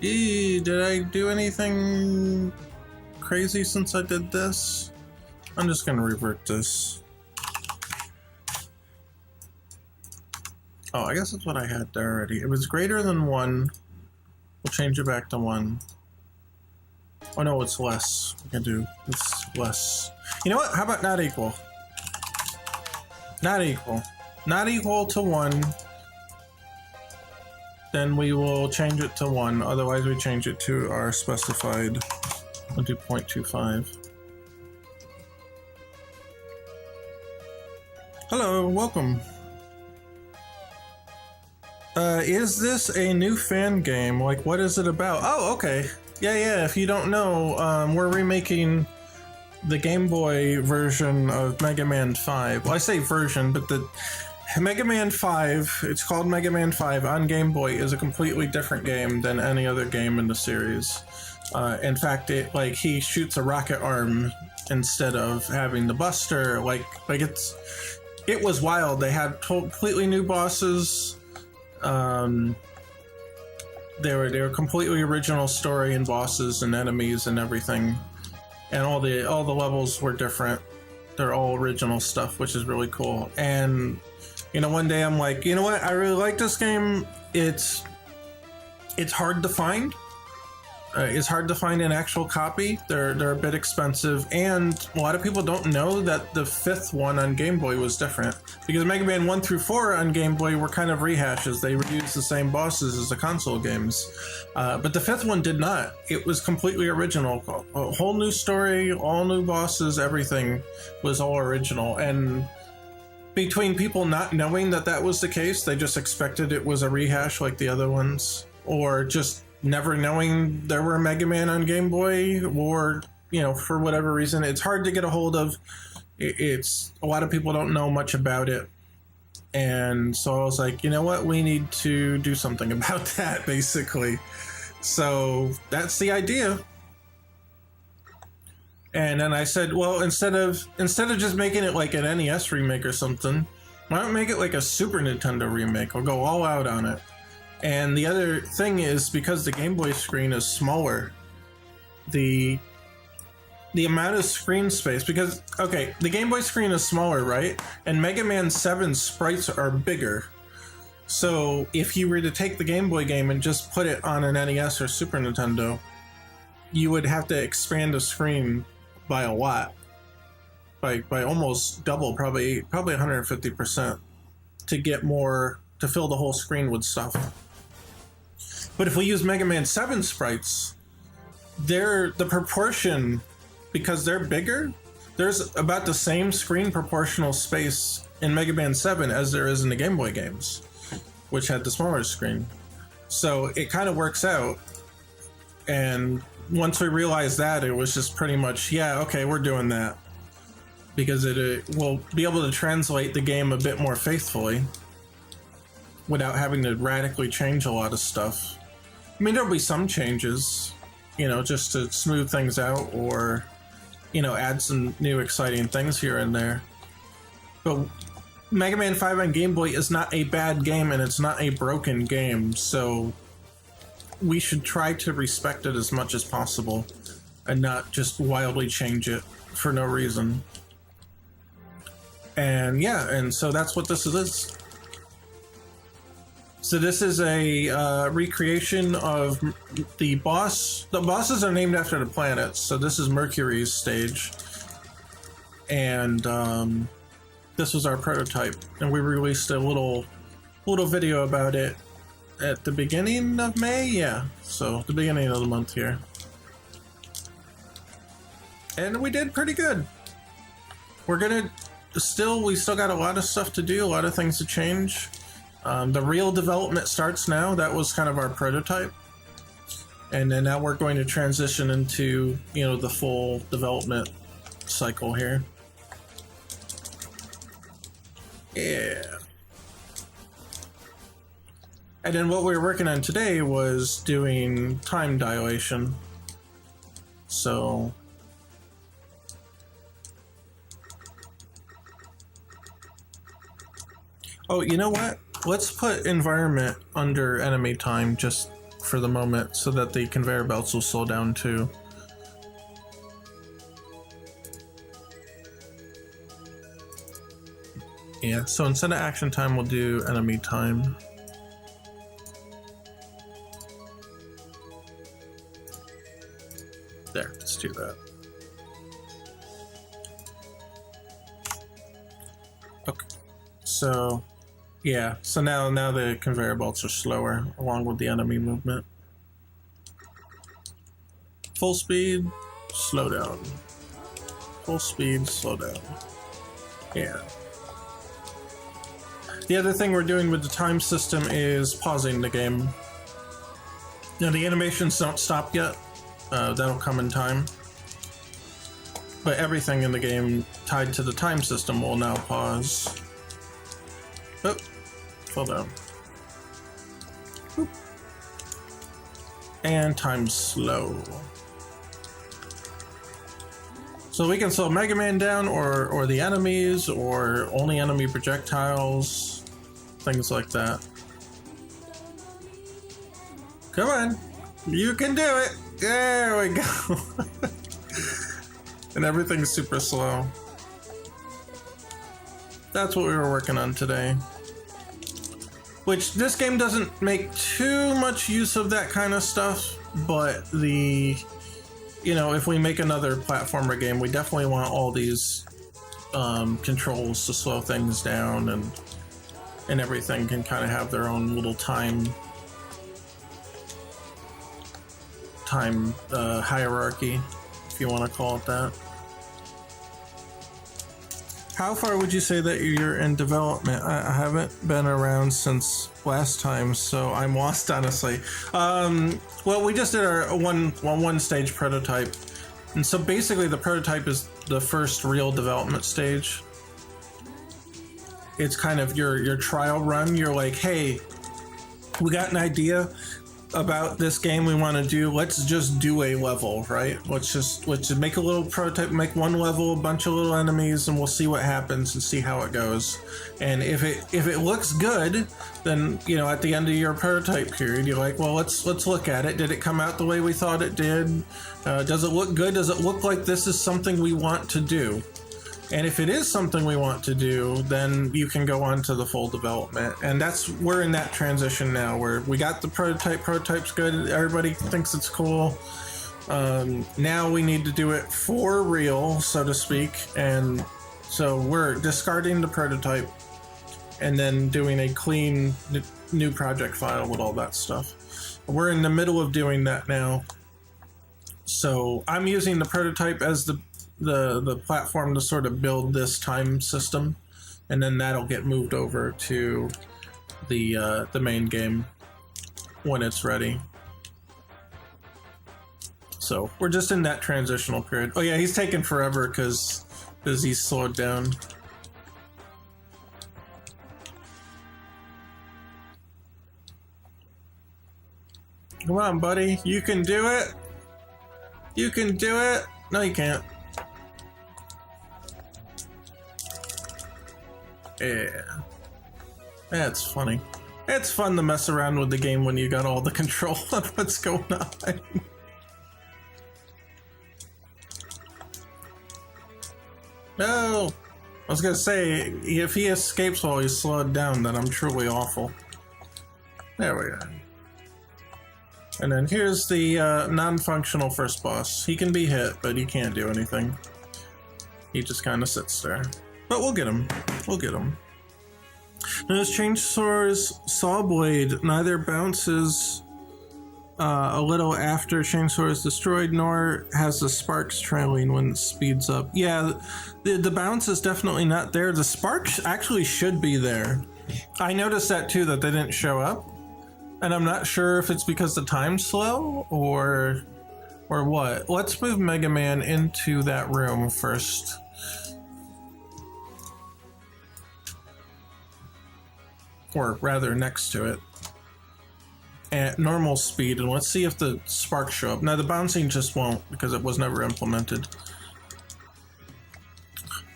Did I do anything crazy since I did this? I'm just gonna revert this. Oh, I guess that's what I had there already. It was greater than 1. We'll change it back to 1. Oh no, it's less. We can do it's less. You know what? How about not equal? Not equal. Not equal to 1. Then we will change it to 1. Otherwise, we change it to our specified. We'll do 0.25. Hello, welcome. Is this a new fan game? Like, what is it about? Oh, okay. Yeah, if you don't know, we're remaking the Game Boy version of Mega Man 5. Well, I say version, but the Mega Man 5, it's called Mega Man 5 on Game Boy, is a completely different game than any other game in the series. In fact, he shoots a rocket arm instead of having the Buster. It was wild. They had completely new bosses. They were completely original story and bosses and enemies and everything, and all the levels were different. They're all original stuff, which is really cool. And one day I'm like, you know what? I really like this game. It's hard to find. It's hard to find an actual copy. They're a bit expensive, and a lot of people don't know that the 5th one on Game Boy was different, because Mega Man 1 through 4 on Game Boy were kind of rehashes. They reused the same bosses as the console games, but the 5th one did not. It was completely original. A whole new story, all new bosses, everything was all original. And between people not knowing that was the case, they just expected it was a rehash like the other ones, or just never knowing there were a Mega Man on Game Boy, or for whatever reason, it's hard to get a hold of. It's a lot of people don't know much about it, and so I was like, you know what, we need to do something about that, basically. So that's the idea. And then I said, well, instead of just making it like an NES remake or something, why don't we make it like a Super Nintendo remake? We'll go all out on it. And the other thing is, because the Game Boy screen is smaller, the amount of screen space, because, okay, the Game Boy screen is smaller, right? And Mega Man 7 sprites are bigger. So if you were to take the Game Boy game and just put it on an NES or Super Nintendo, you would have to expand the screen by a lot. By almost double, probably 150%, to get more, to fill the whole screen with stuff. But if we use Mega Man 7 sprites, the proportion, because they're bigger, there's about the same screen proportional space in Mega Man 7 as there is in the Game Boy games, which had the smaller screen. So it kind of works out. And once we realized that, it was just pretty much, yeah, okay, we're doing that. Because it will be able to translate the game a bit more faithfully without having to radically change a lot of stuff. I mean, there'll be some changes, just to smooth things out, or, add some new exciting things here and there. But Mega Man 5 on Game Boy is not a bad game, and it's not a broken game, so we should try to respect it as much as possible and not just wildly change it for no reason. And yeah, and so that's what this is. So this is a recreation of the boss. The bosses are named after the planets. So this is Mercury's stage. And this was our prototype. And we released a little video about it at the beginning of May. Yeah, so the beginning of the month here. And we did pretty good. We still got a lot of stuff to do, a lot of things to change. The real development starts now. That was kind of our prototype. And then now we're going to transition into, the full development cycle here. Yeah. And then what we were working on today was doing time dilation. So oh, you know what? Let's put environment under enemy time just for the moment so that the conveyor belts will slow down too. Yeah, so instead of action time, we'll do enemy time. There, let's do that. Okay, so yeah, so now the conveyor belts are slower along with the enemy movement. Full speed, slow down. Full speed, slow down. Yeah. The other thing we're doing with the time system is pausing the game. Now the animations don't stop yet. That'll come in time. But everything in the game tied to the time system will now pause. Oh, slow down. Boop. And time slow. So we can slow Mega Man down or the enemies or only enemy projectiles, things like that. Come on, you can do it. There we go. And everything's super slow. That's what we were working on today. Which this game doesn't make too much use of that kind of stuff, but you know, if we make another platformer game, we definitely want all these controls to slow things down, and everything can kind of have their own little time hierarchy, if you want to call it that. How far would you say that you're in development? I haven't been around since last time, so I'm lost, honestly. Well, we just did our one stage prototype, and so basically the prototype is the first real development stage. It's kind of your trial run. You're like, hey, we got an idea about this game we want to do. Let's just do a level, right? Let's just make a little prototype, make one level, a bunch of little enemies, and we'll see what happens and see how it goes. And if it looks good, then, you know, at the end of your prototype period, you're like, well, let's look at it. Did it come out the way we thought it did? Does it look good? Does it look like this is something we want to do? And if it is something we want to do, then you can go on to the full development. And we're in that transition now where we got the prototype's good, everybody thinks it's cool. Now we need to do it for real, so to speak. And so we're discarding the prototype and then doing a clean new project file with all that stuff. We're in the middle of doing that now. So I'm using the prototype as the platform to sort of build this time system, and then that'll get moved over to the main game when it's ready. So we're just in that transitional period. Oh yeah, he's taking forever because he's slowed down. Come on, buddy, you can do it. You can do it. No, you can't. Yeah, that's funny. It's fun to mess around with the game when you got all the control of what's going on. No! I was gonna say, if he escapes while he's slowed down, then I'm truly awful. There we go. And then here's the non-functional first boss. He can be hit, but he can't do anything. He just kind of sits there. But we'll get him. We'll get him. Notice Chainsaw's saw blade neither bounces a little after Chainsaw is destroyed, nor has the sparks trailing when it speeds up. Yeah, the bounce is definitely not there. The sparks actually should be there. I noticed that too, that they didn't show up. And I'm not sure if it's because the time's slow or what. Let's move Mega Man into that room first. Or rather next to it. At normal speed, and let's see if the sparks show up. Now the bouncing just won't because it was never implemented.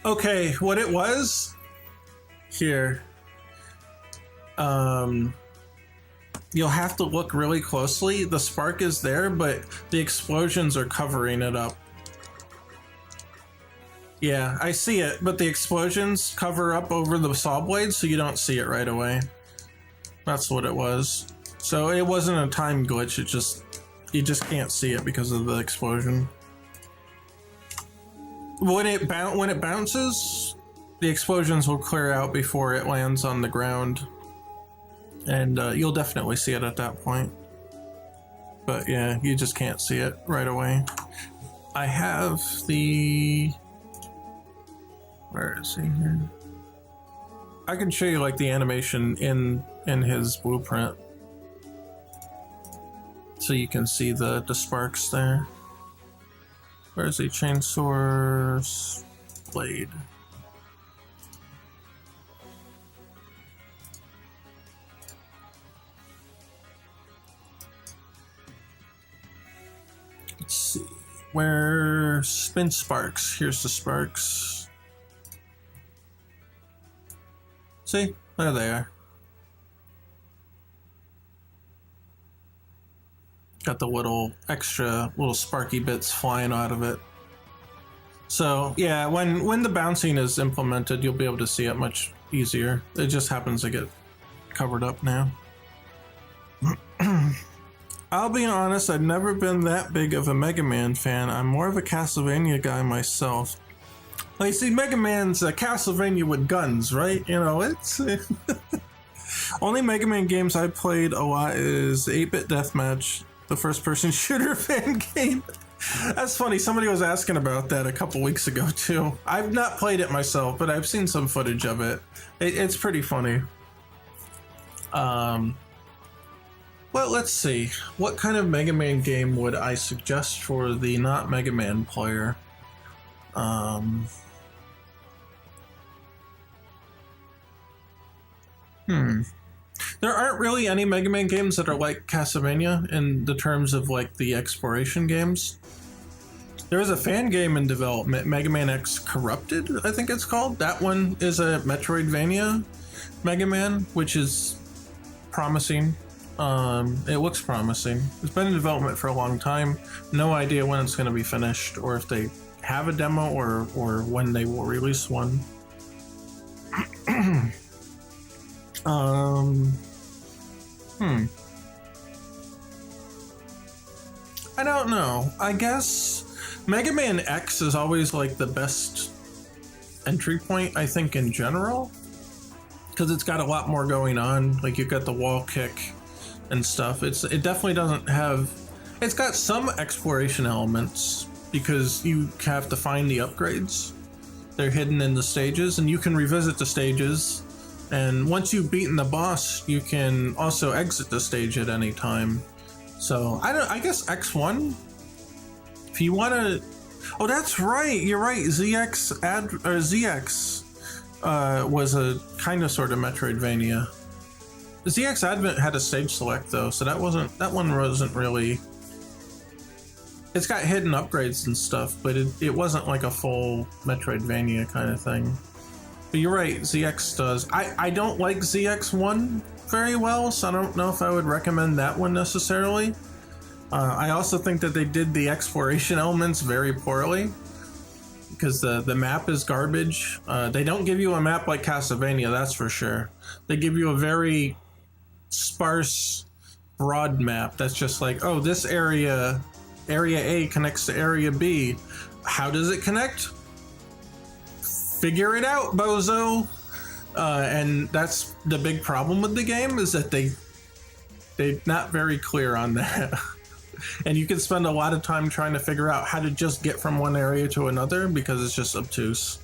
Okay, what it was here. You'll have to look really closely. The spark is there, but the explosions are covering it up. Yeah, I see it, but the explosions cover up over the saw blades, so you don't see it right away. That's what it was. So it wasn't a time glitch, you just can't see it because of the explosion. When it bounces, the explosions will clear out before it lands on the ground. And you'll definitely see it at that point. But yeah, you just can't see it right away. I have the... Where is he here? I can show you like the animation in his blueprint. So you can see the sparks there. Where is he? Chainsaw blade. Let's see. Where spin sparks? Here's the sparks. See? There they are. Got the little sparky bits flying out of it. So yeah, when the bouncing is implemented, you'll be able to see it much easier. It just happens to get covered up now. I'll be honest, I've never been that big of a Mega Man fan. I'm more of a Castlevania guy myself. Like, see, Mega Man's a Castlevania with guns, right? You know, it's... Only Mega Man games I played a lot is 8-Bit Deathmatch, the first-person shooter fan game. That's funny, somebody was asking about that a couple weeks ago, too. I've not played it myself, but I've seen some footage of it. It's pretty funny. Well, let's see. What kind of Mega Man game would I suggest for the not Mega Man player? There aren't really any Mega Man games that are like Castlevania in the terms of like the exploration games. There is a fan game in development, Mega Man X Corrupted, I think it's called. That one is a Metroidvania Mega Man, which is promising. It looks promising. It's been in development for a long time. No idea when it's going to be finished, or if they have a demo, or when they will release one. I don't know. I guess Mega Man X is always like the best entry point, I think, in general, because it's got a lot more going on. Like, you've got the wall kick and stuff. It definitely doesn't have... It's got some exploration elements, because you have to find the upgrades. They're hidden in the stages, and you can revisit the stages. And once you've beaten the boss, you can also exit the stage at any time. So I guess X1. If you want to, oh, that's right. You're right. ZX was a kind of sort of Metroidvania. ZX Advent had a stage select though, so that one wasn't really. It's got hidden upgrades and stuff, but it wasn't like a full Metroidvania kind of thing. But you're right, ZX does. I don't like ZX1 very well, so I don't know if I would recommend that one necessarily. I also think that they did the exploration elements very poorly, because the map is garbage. They don't give you a map like Castlevania, that's for sure. They give you a very sparse, broad map that's just like, oh, this area A connects to area B. How does it connect? Figure it out, bozo. And that's the big problem with the game, is that they're not very clear on that. And you can spend a lot of time trying to figure out how to just get from one area to another, because it's just obtuse.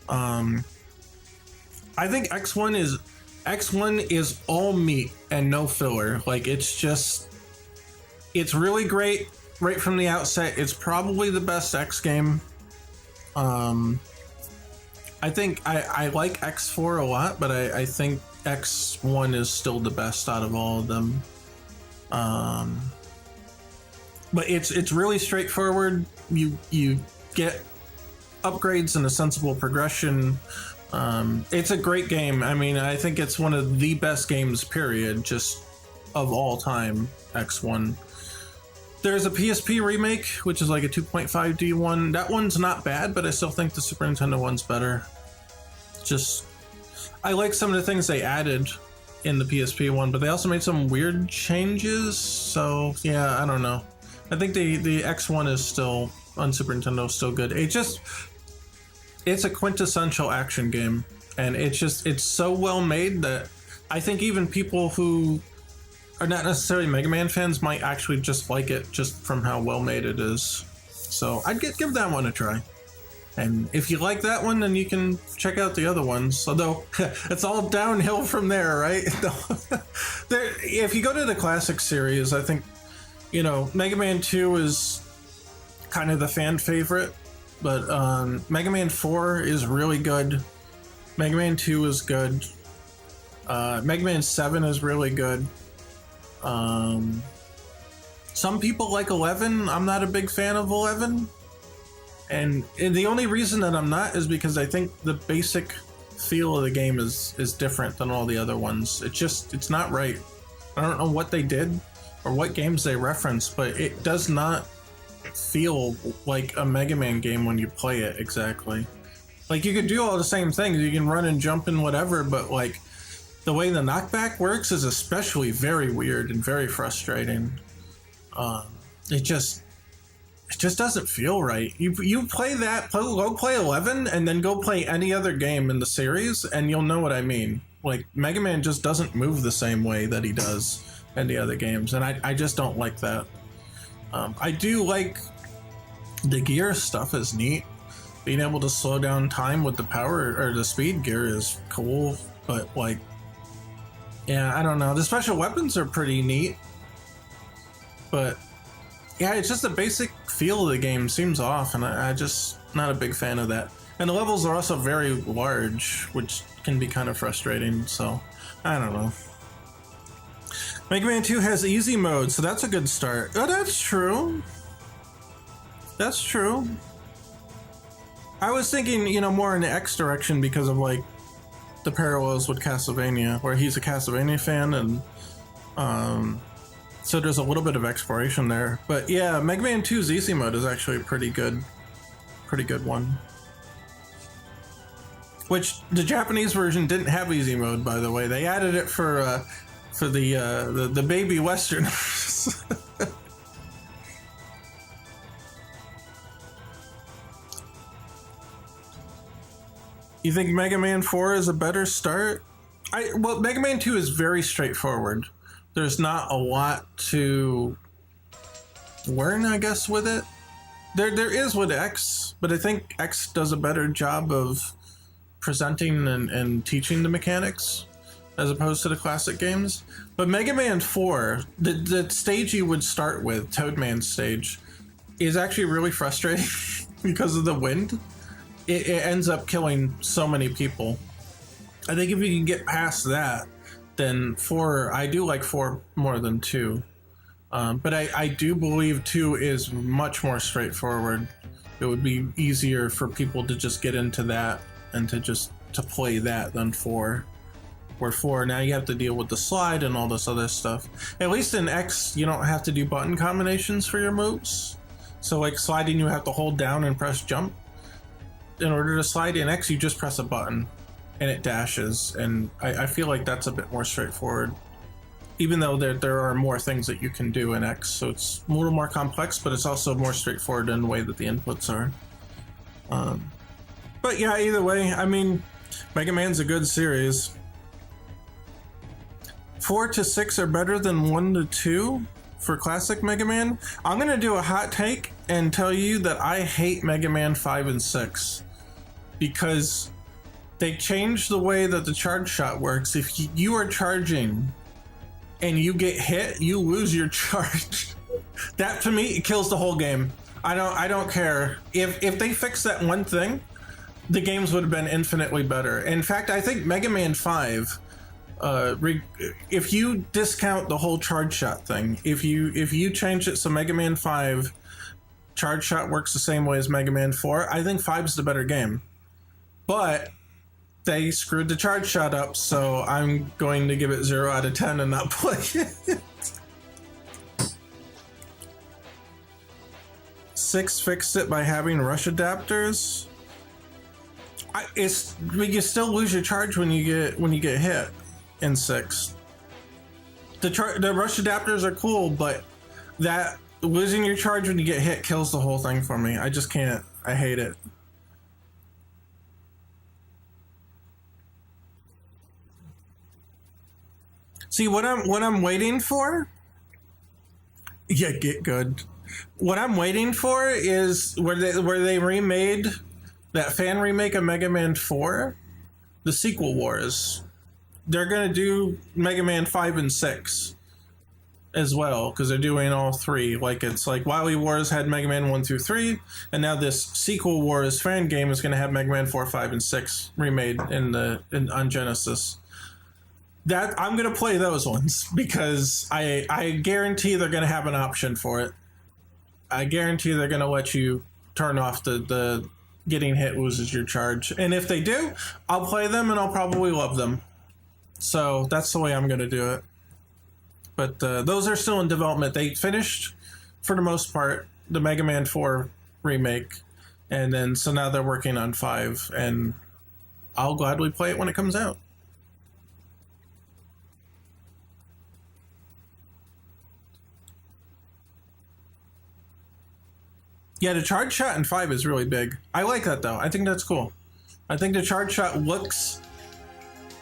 I think X1 is all meat and no filler. Like, it's really great right from the outset. It's probably the best X game. I think I like X4 a lot, but I think X1 is still the best out of all of them. But it's really straightforward. You get upgrades and a sensible progression. It's a great game. I mean, I think it's one of the best games, period, just of all time, X1. There's a PSP remake, which is like a 2.5D one. That one's not bad, but I still think the Super Nintendo one's better. Just, I like some of the things they added in the PSP one, but they also made some weird changes. So yeah, I don't know. I think the X1 is still on Super Nintendo still good. It's a quintessential action game, and it's so well made that I think even people who are not necessarily Mega Man fans might actually just like it just from how well made it is. So I'd give that one a try. And if you like that one, then you can check out the other ones. Although it's all downhill from there, right? If you go to the classic series, I think, you know, Mega Man 2 is kind of the fan favorite. But Mega Man 4 is really good. Mega Man 2 is good. Mega Man 7 is really good. Some people like 11. I'm not a big fan of 11. And the only reason that I'm not is because I think the basic feel of the game is different than all the other ones. It's not right. I don't know what they did or what games they referenced, but it does not feel like a Mega Man game when you play it exactly. Like, you could do all the same things, you can run and jump and whatever, but like the way the knockback works is especially very weird and very frustrating. It just doesn't feel right. You play that, go play 11 and then go play any other game in the series and you'll know what I mean. Like, Mega Man just doesn't move the same way that he does in the other games, and I just don't like that. I do like the gear stuff is neat. Being able to slow down time with the power or the speed gear is cool, but like, yeah, I don't know. The special weapons are pretty neat, but yeah, it's just the basic feel of the game seems off, and I just not a big fan of that. And the levels are also very large, which can be kind of frustrating, so I don't know. Mega Man 2 has easy mode, so that's a good start. Oh, that's true. That's true. I was thinking, you know, more in the X direction because of like the parallels with Castlevania, where he's a Castlevania fan, and so there's a little bit of exploration there. But yeah, Mega Man 2's easy mode is actually a pretty good one. Which the Japanese version didn't have easy mode, by the way. They added it for the baby Westerners. You think Mega Man 4 is a better start? Well, Mega Man 2 is very straightforward. There's not a lot to learn, I guess, with it. There is with X, but I think X does a better job of presenting and teaching the mechanics as opposed to the classic games. But Mega Man 4, the stage you would start with, Toadman's stage, is actually really frustrating because of the wind. It ends up killing so many people. I think if you can get past that, then 4, I do like 4 more than 2. But I do believe 2 is much more straightforward. It would be easier for people to just get into that and to play that than 4. Where 4, now you have to deal with the slide and all this other stuff. At least in X, you don't have to do button combinations for your moves. So like sliding, you have to hold down and press jump. In order to slide, in X, you just press a button and it dashes. And I feel like that's a bit more straightforward. Even though there are more things that you can do in X. So it's a little more complex, but it's also more straightforward in the way that the inputs are. But yeah, either way, I mean, Mega Man's a good series. 4 to 6 are better than 1 to 2 for classic Mega Man. I'm gonna do a hot take and tell you that I hate Mega Man 5 and 6 because they changed the way that the charge shot works. If you are charging and you get hit, you lose your charge. That to me, it kills the whole game. I don't care. If they fix that one thing, the games would have been infinitely better. In fact, I think Mega Man 5, if you discount the whole charge shot thing, if you change it so Mega Man 5 charge shot works the same way as Mega Man 4, I think 5's the better game. But they screwed the charge shot up, so I'm going to give it 0 out of 10 and not play it. 6 fixed it by having rush adapters. But you still lose your charge when you get hit in 6. The rush adapters are cool, but that losing your charge when you get hit kills the whole thing for me. I just can't. I hate it. See what I'm waiting for? Yeah, get good. What I'm waiting for is where they remade that fan remake of Mega Man 4, the sequel wars. They're gonna do Mega Man 5 and 6 as well, because they're doing all 3. Like, it's like Wily Wars had Mega Man 1 through 3, and now this sequel wars fan game is gonna have Mega Man 4, 5, and 6 remade on Genesis. That I'm gonna play those ones because I guarantee they're gonna have an option for it. I guarantee they're gonna let you turn off the getting hit loses your charge, and if they do, I'll play them and I'll probably love them. So that's the way I'm gonna do it. But those are still in development. They finished for the most part the Mega Man 4 remake, and then so now they're working on 5, and I'll gladly play it when it comes out. Yeah, the charge shot in 5 is really big. I like that though. I think that's cool. I think the charge shot looks,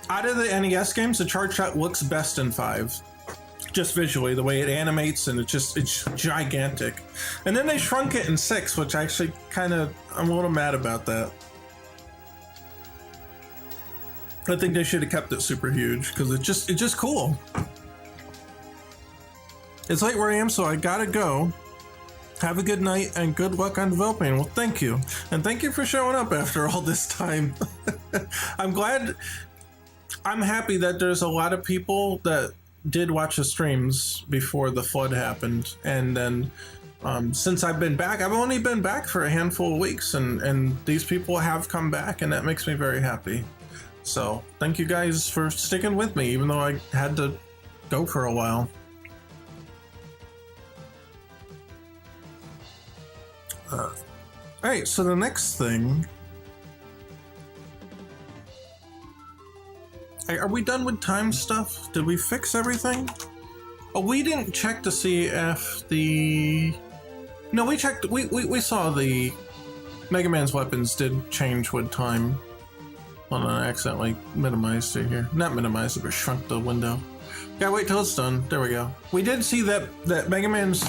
out of the NES games, the charge shot looks best in 5. Just visually, the way it animates, and it's gigantic. And then they shrunk it in 6, which I actually I'm a little mad about that. I think they should have kept it super huge because it's just cool. It's late where I am, so I gotta go. Have a good night and good luck on developing. Well, thank you. And thank you for showing up after all this time. I'm happy that there's a lot of people that did watch the streams before the flood happened. And then since I've been back, I've only been back for a handful of weeks, and these people have come back, and that makes me very happy. So thank you guys for sticking with me, even though I had to go for a while. Alright, so the next thing... Are we done with time stuff? Did we fix everything? Oh, we didn't check to see if the... No, we checked... We saw the Mega Man's weapons did change with time. Hold on, I accidentally minimized it here. Not minimized it, but shrunk the window. Gotta wait till it's done. There we go. We did see that Mega Man's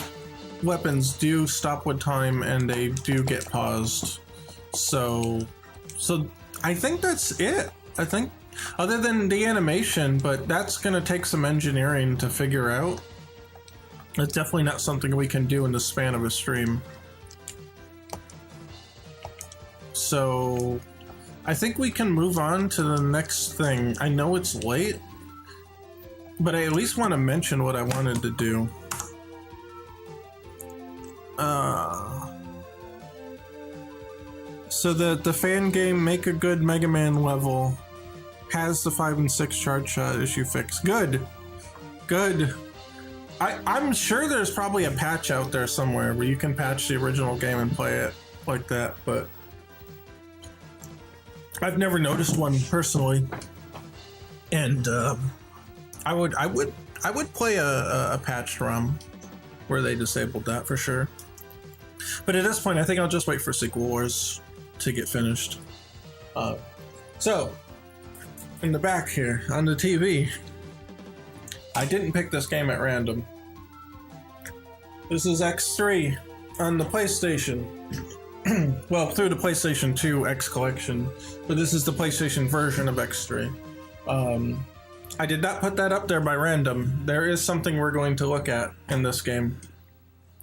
weapons do stop with time and they do get paused. So I think that's it. I think other than the animation, but that's gonna take some engineering to figure out. It's definitely not something we can do in the span of a stream. So I think we can move on to the next thing. I know it's late, but I at least want to mention what I wanted to do. So the fan game Make a Good Mega Man level has the 5 and 6 charge shot issue fixed. Good. Good. I'm sure there's probably a patch out there somewhere where you can patch the original game and play it like that, but I've never noticed one personally. And I would play a patched ROM where they disabled that for sure. But at this point, I think I'll just wait for Sequel Wars to get finished. So, in the back here, on the TV, I didn't pick this game at random. This is X3 on the PlayStation. Well, through the PlayStation 2 X Collection, but this is the PlayStation version of X3. I did not put that up there by random. There is something we're going to look at in this game.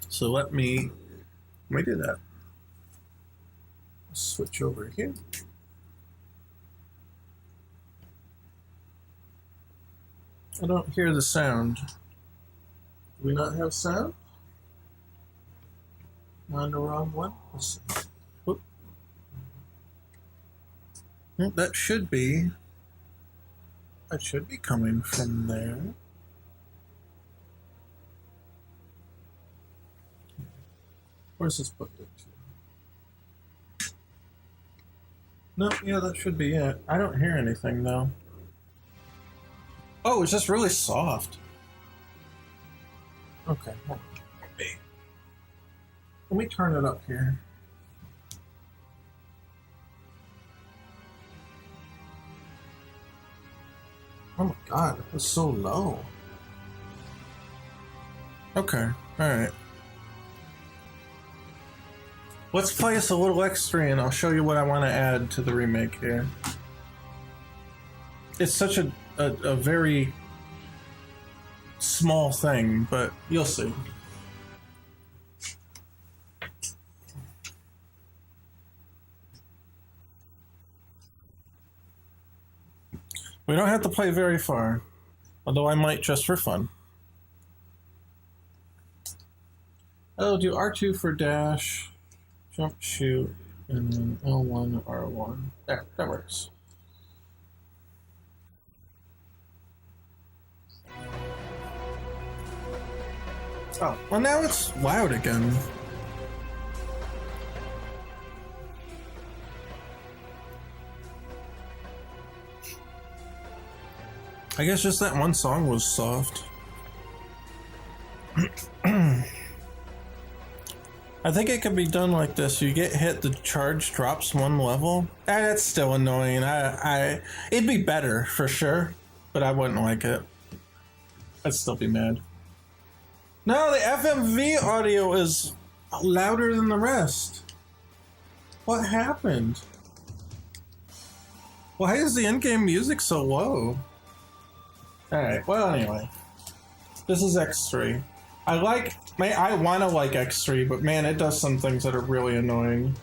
So let me do that. Switch over here. I don't hear the sound. Do we not have sound? Am I on the wrong one? Let's see. Whoop. Well, that should be coming from there. Where's this booked it to? No, yeah, that should be it. I don't hear anything though. Oh, it's just really soft. Okay, hold on. Let me turn it up here. Oh my god, it was so low. Okay, alright. Let's play us a little X3 and I'll show you what I want to add to the remake here. It's such a very small thing, but you'll see. We don't have to play very far, although I might just for fun. I'll do R2 for dash, jump, shoot, and then L1, R1. There, that works. Oh, well now it's loud again. I guess just that one song was soft. I think it could be done like this. You get hit, the charge drops one level. That's still annoying. It'd be better for sure, but I wouldn't like it. I'd still be mad. No, the FMV audio is louder than the rest. What happened? Why is the in-game music so low? Alright, well anyway. This is X3. I want to like X3, but man, it does some things that are really annoying.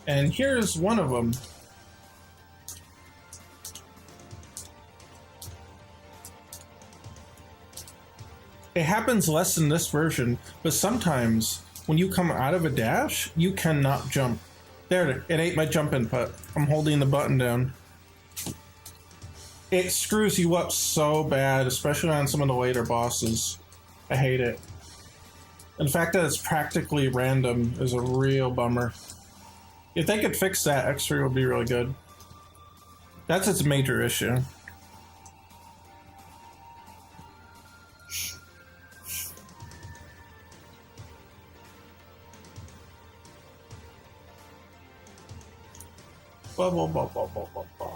And here's one of them. It happens less in this version, but sometimes when you come out of a dash, you cannot jump. There, it ate my jump input. I'm holding the button down. It screws you up so bad, especially on some of the later bosses. I hate it. And the fact that it's practically random is a real bummer. If they could fix that, X3 would be really good. That's its major issue. Blah, blah, blah, blah, blah, blah, blah.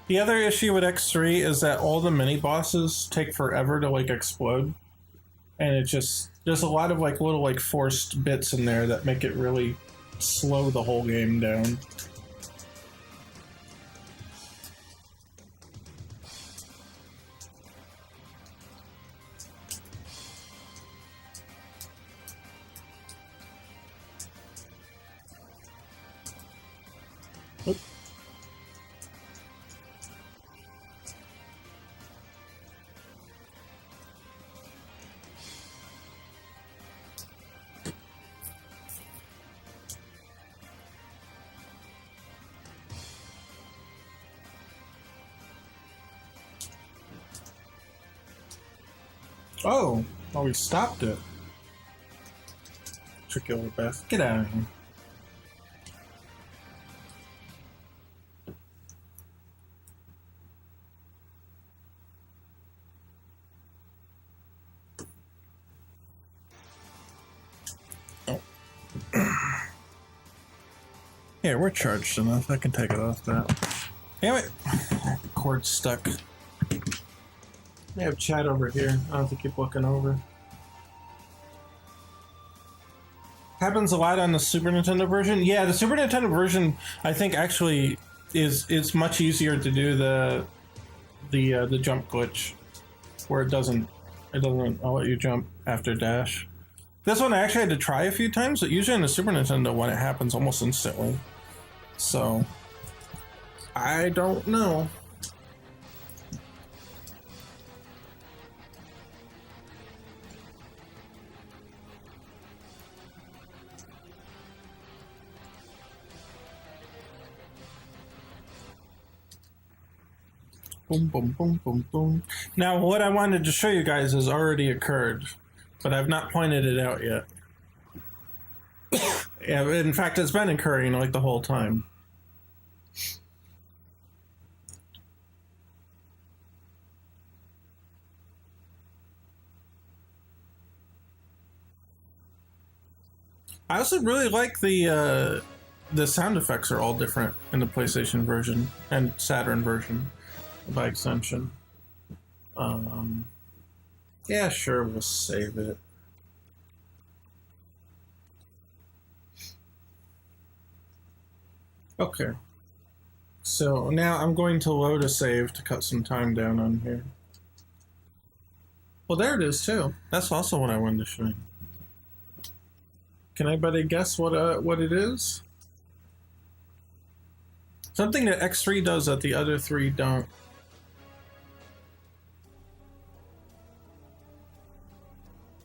The other issue with X3 is that all the mini bosses take forever to like explode. And it just, there's a lot of like little like forced bits in there that make it really slow the whole game down. Oop. Oh, we stopped it. Tricky old Beth. Get out of here. Oh. Yeah, we're charged enough. I can take it off that. Damn it. The cord's stuck. They have chat over here. I don't have to keep looking over. Happens a lot on the Super Nintendo version. Yeah, the Super Nintendo version, I think, actually is much easier to do the jump glitch, where it doesn't I'll let you jump after dash. This one I actually had to try a few times, but usually in the Super Nintendo one, it happens almost instantly. So I don't know. Boom, boom, boom, boom, boom. Now, what I wanted to show you guys has already occurred, but I've not pointed it out yet. Yeah, in fact, it's been occurring like the whole time. I also really like the sound effects are all different in the PlayStation version and Saturn version by extension. Yeah, sure, we'll save it. Okay. So now I'm going to load a save to cut some time down on here. Well, there it is too. That's also what I wanted to show you. Can anybody guess what it is? Something that X3 does that the other three don't.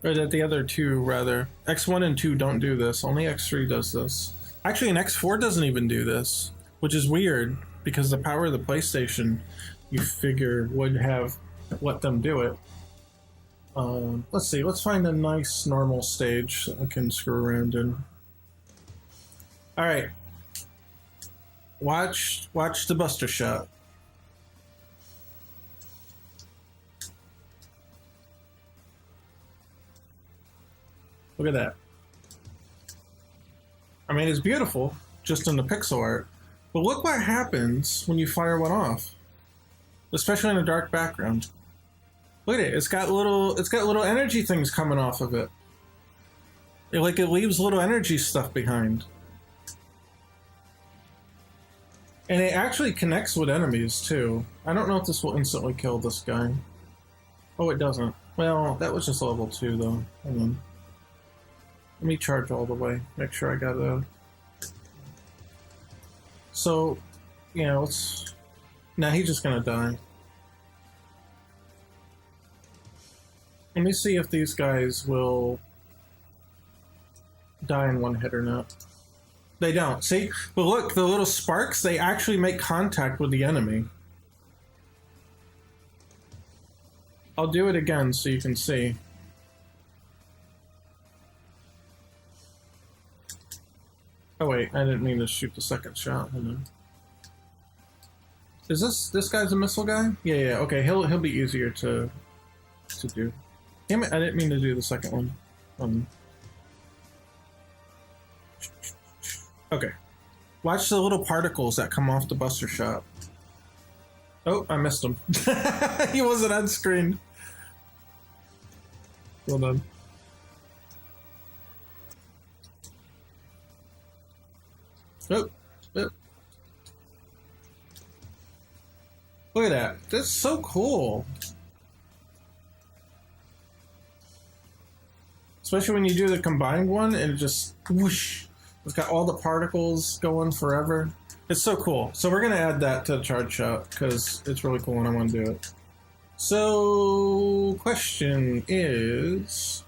Or that the other two, rather. X1 and 2 don't do this. Only X3 does this. Actually, an X4 doesn't even do this, which is weird, because the power of the PlayStation, you figure, would have let them do it. Let's see, let's find a nice normal stage that I can screw around in. Alright. Watch the Buster Shot. Look at that. I mean, it's beautiful, just in the pixel art. But look what happens when you fire one off. Especially in a dark background. Look at it. It's got little energy things coming off of it. It leaves little energy stuff behind. And it actually connects with enemies too. I don't know if this will instantly kill this guy. Oh, it doesn't. Well, that was just level 2 though. Hang on. Let me charge all the way. Make sure I got a... So, you know, it's... Nah, he's just gonna die. Let me see if these guys will die in one hit or not. They don't. See? But look, the little sparks, they actually make contact with the enemy. I'll do it again so you can see. Oh wait, I didn't mean to shoot the second shot. Hold on. Is this guy's a missile guy? Yeah, okay, he'll be easier to do. Damn it, I didn't mean to do the second one. Okay. Watch the little particles that come off the Buster Shot. Oh, I missed him. He wasn't on screen. Well done. Oh. Look at that. That's so cool. Especially when you do the combined one and it just whoosh. It's got all the particles going forever. It's so cool. So we're gonna add that to the charge shot because it's really cool and I want to do it. So, question is,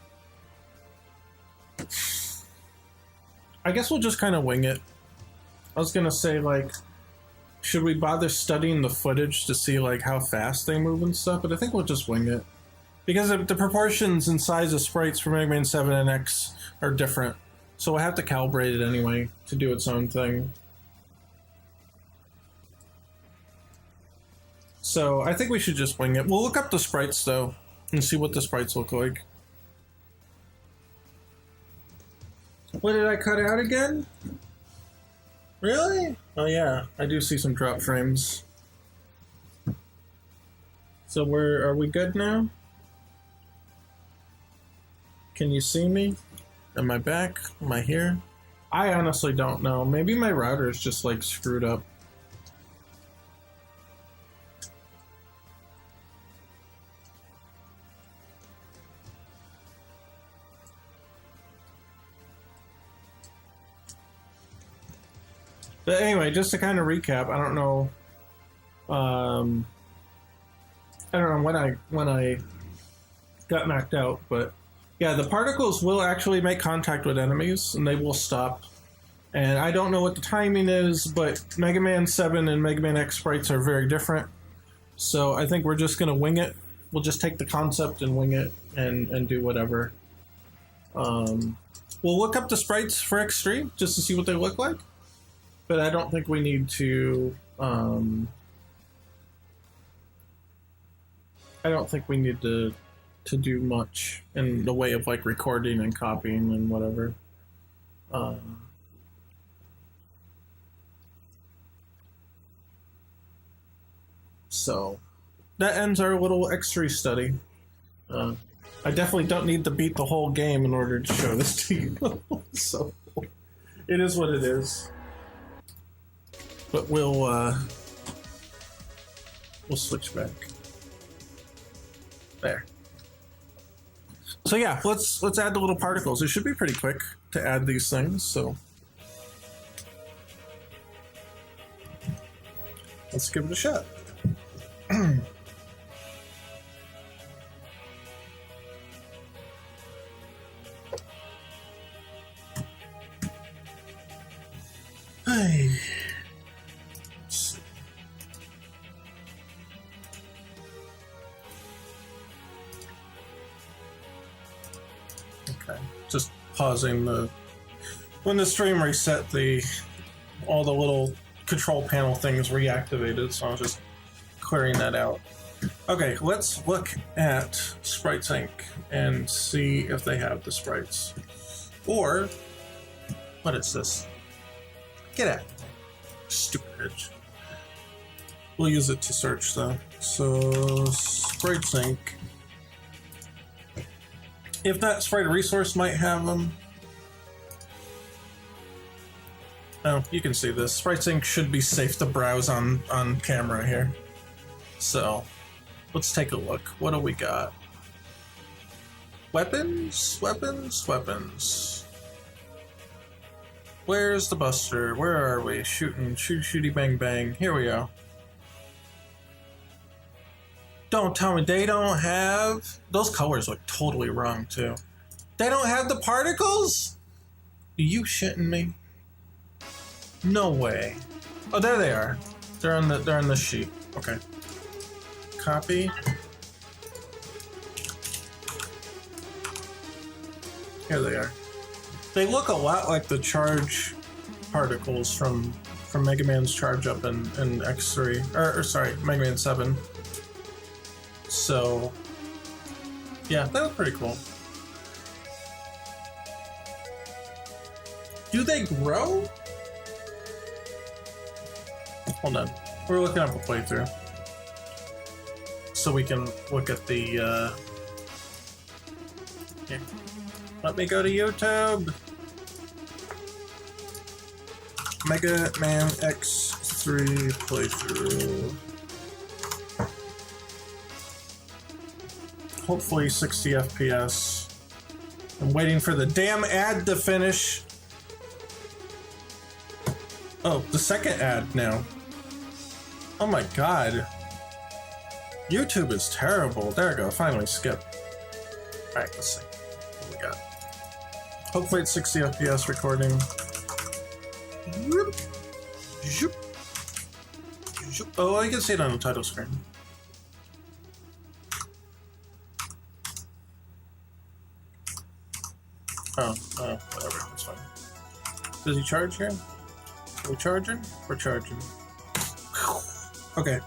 I guess we'll just kind of wing it. I was gonna say, like, should we bother studying the footage to see like how fast they move and stuff? But I think we'll just wing it. Because the proportions and size of sprites for Mega Man 7 and X are different. So we'll have to calibrate it anyway to do its own thing. So I think we should just wing it. We'll look up the sprites though and see what the sprites look like. What did I cut out again? Really? Oh yeah, I do see some drop frames. So are we good now? Can you see me? Am I back? Am I here? I honestly don't know. Maybe my router is just like screwed up. But anyway, just to kind of recap, I don't know when I got knocked out, but yeah, the particles will actually make contact with enemies, and they will stop. And I don't know what the timing is, but Mega Man 7 and Mega Man X sprites are very different. So I think we're just gonna wing it. We'll just take the concept and wing it and do whatever. We'll look up the sprites for X3 just to see what they look like. But I don't think we need to. I don't think we need to do much in the way of like recording and copying and whatever. So that ends our little X3 study. I definitely don't need to beat the whole game in order to show this to you. So it is what it is. But we'll switch back. There. So yeah, let's add the little particles. It should be pretty quick to add these things, so let's give it a shot. Hey. Let's see. Okay, just pausing the when the stream reset, all the little control panel things reactivated, so I'm just clearing that out. Okay, let's look at Sprites Inc. and see if they have the sprites. Or what is this? Get out. Stupid bitch. We'll use it to search though. So Sprites Inc. If that sprite resource might have them. Oh, you can see this. Sprites Inc. should be safe to browse on camera here. So let's take a look. What do we got? Weapons, weapons, weapons. Where's the Buster? Where are we? Shooting, shooty bang bang. Here we go. Don't tell me they don't have... Those colors look totally wrong, too. They don't have the particles? Are you shitting me? No way. Oh, there they are. They're on the sheet. Okay. Copy. Here they are. They look a lot like the charge particles from Mega Man's Charge Up in X3. Or sorry, Mega Man 7. So, yeah, that was pretty cool. Do they grow? Hold on. We're looking up a playthrough. So we can look at the, yeah. Let me go to YouTube. Mega Man X3 playthrough. Hopefully 60 FPS. I'm waiting for the damn ad to finish. Oh, the second ad now. Oh my god. YouTube is terrible. There we go, finally skip. Alright, let's see. What we got? Hopefully it's 60 FPS recording. Oh, you can see it on the title screen. Oh, whatever, that's fine. Does he charge here? Are we charging? We're charging. Okay.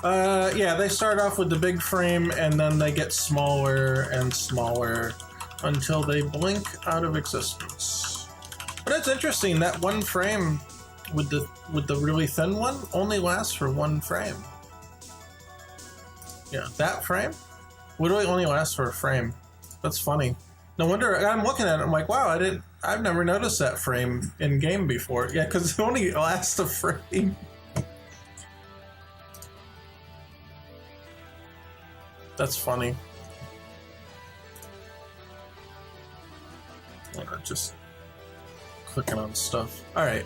Yeah, they start off with the big frame and then they get smaller and smaller until they blink out of existence. But it's interesting, that one frame with the really thin one only lasts for one frame. Yeah, that frame literally only lasts for a frame. That's funny. No wonder, I'm looking at it, I'm like, wow, I've never noticed that frame in game before. Yeah, because it only lasts a frame. That's funny. Just clicking on stuff. Alright.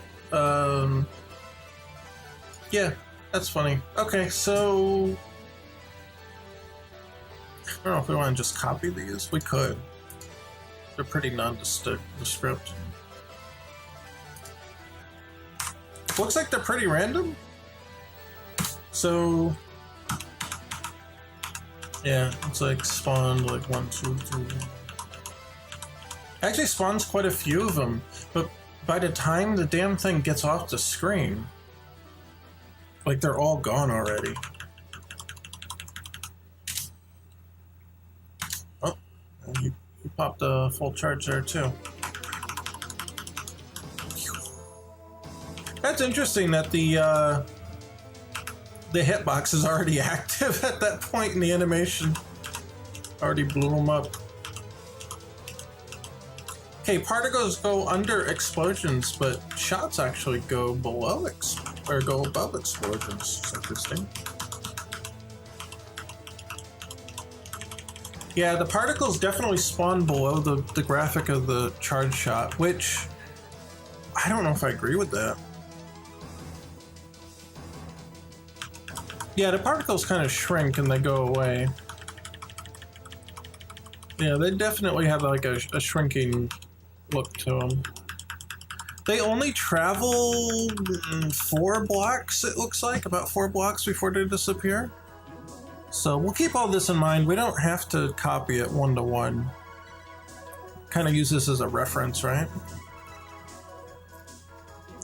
Yeah, that's funny. Okay, so I don't know if we want to just copy these. We could. They're pretty nondescript. Looks like they're pretty random. So Yeah, it's like spawned like 1, 2, 3. Actually spawns quite a few of them, but by the time the damn thing gets off the screen, like they're all gone already. Oh, he popped a full charge there too. That's interesting that the hitbox is already active at that point in the animation. Already blew them up. Okay, particles go under explosions, but shots actually go below or go above explosions. It's interesting. Yeah, the particles definitely spawn below the graphic of the charge shot, which I don't know if I agree with that. Yeah, the particles kind of shrink and they go away. Yeah, they definitely have like a shrinking look to them. They only travel 4 blocks, it looks like, about 4 blocks before they disappear. So we'll keep all this in mind. We don't have to copy it 1-to-1. Kind of use this as a reference, right?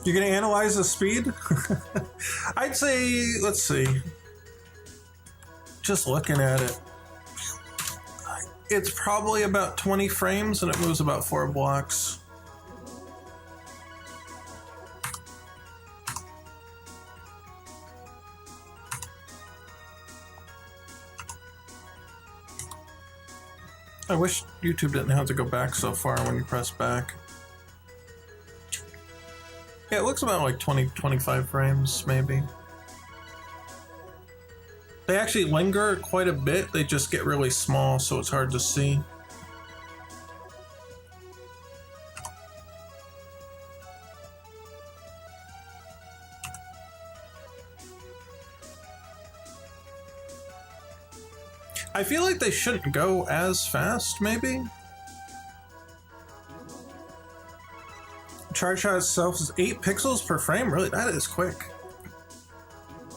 You're gonna analyze the speed? I'd say, let's see. Just looking at it, it's probably about 20 frames and it moves about 4 blocks. I wish YouTube didn't have to go back so far when you press back. Yeah, it looks about like 20-25 frames, maybe. They actually linger quite a bit, they just get really small, so it's hard to see. I feel like they shouldn't go as fast, maybe? Charge shot itself is 8 pixels per frame? Really? That is quick.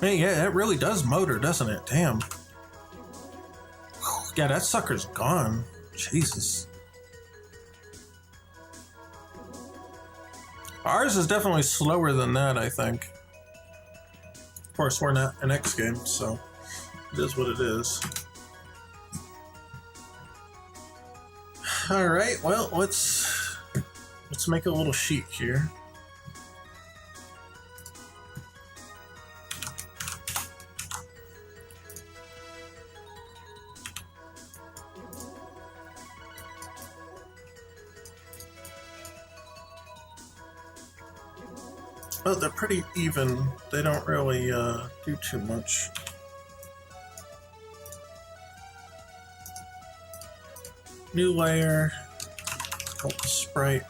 Hey, yeah, that really does motor, doesn't it? Damn. Yeah, that sucker's gone. Jesus. Ours is definitely slower than that, I think. Of course, we're not an X game, so it is what it is. All right, well, let's make a little sheet here. Oh, they're pretty even. They don't really do too much. New layer, called the sprite.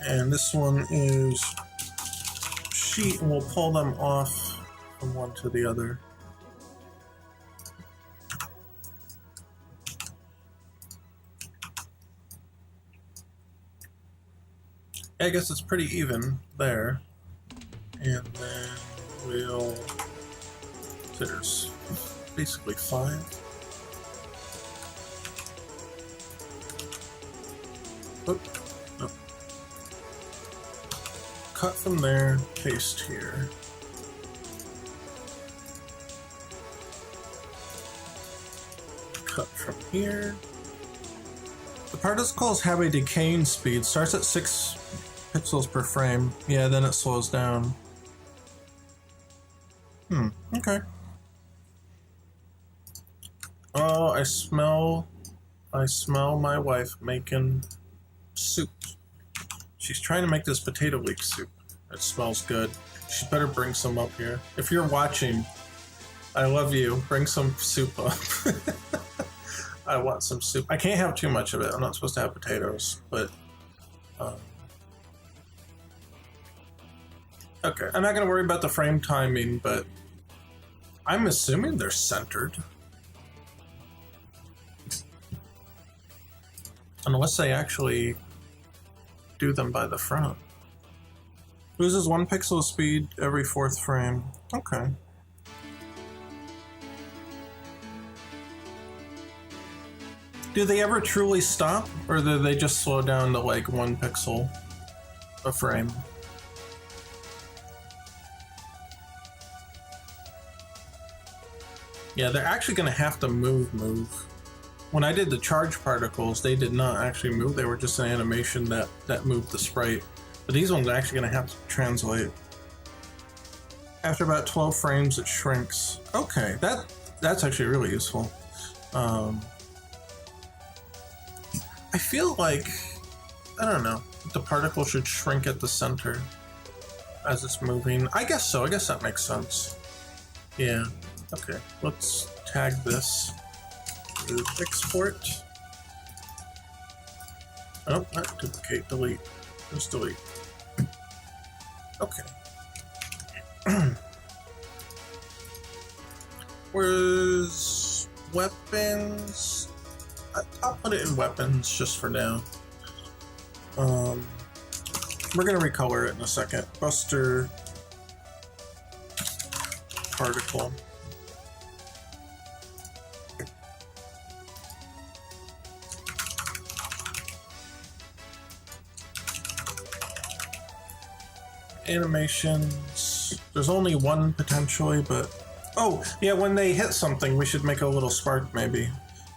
And this one is sheet, and we'll pull them off from one to the other. I guess it's pretty even there. And then we'll, so there's basically 5. Oop, no. Cut from there, paste here. Cut from here. The particles have a decaying speed, starts at 6 pixels per frame. Yeah, then it slows down. Okay. Oh, I smell my wife making soup. She's trying to make this potato leek soup. It smells good. She better bring some up here. If you're watching, I love you. Bring some soup up. I want some soup. I can't have too much of it. I'm not supposed to have potatoes, but okay. I'm not gonna worry about the frame timing, but I'm assuming they're centered. Unless they actually do them by the front. Loses 1 pixel of speed every 4th frame. Okay. Do they ever truly stop, or do they just slow down to like 1 pixel a frame? Yeah, they're actually going to have to move. When I did the charge particles, they did not actually move. They were just an animation that moved the sprite. But these ones are actually going to have to translate. After about 12 frames, it shrinks. Okay, that's actually really useful. I feel like, I don't know, the particle should shrink at the center as it's moving. I guess so. I guess that makes sense. Yeah. Okay. Let's tag this with export. Oh, not duplicate. Delete. Just delete. Okay. Where's weapons? I'll put it in weapons just for now. We're gonna recolor it in a second. Buster particle. Animations. There's only one potentially, but oh yeah, when they hit something, we should make a little spark maybe.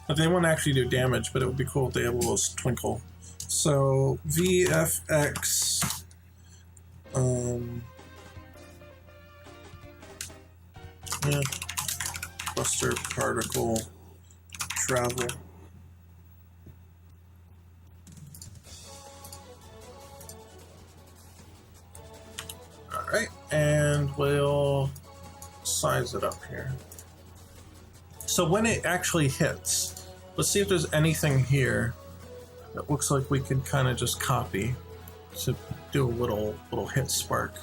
But they won't actually do damage, but it would be cool if they have a little twinkle. So VFX, yeah, Buster particle travel. All right, and we'll size it up here. So when it actually hits, let's see if there's anything here that looks like we could kind of just copy to do a little hit spark.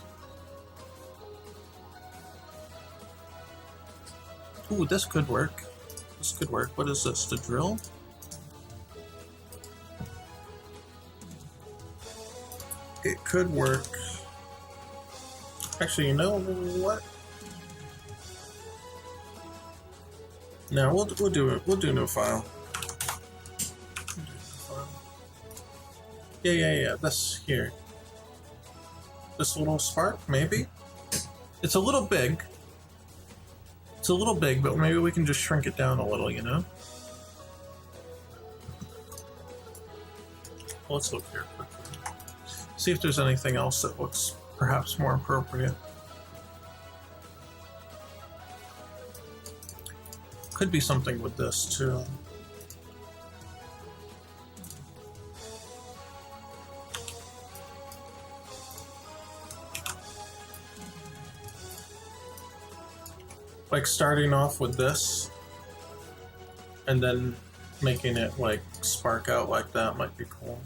Ooh, this could work. This could work. What is this? The drill? It could work. Actually, you know what? No, we'll do it. We'll do a new file. Yeah. This here. This little spark, maybe? It's a little big. It's a little big, but maybe we can just shrink it down a little, you know? Let's look here quickly. See if there's anything else that looks perhaps more appropriate. Could be something with this too. Like starting off with this and then making it like spark out like that might be cool.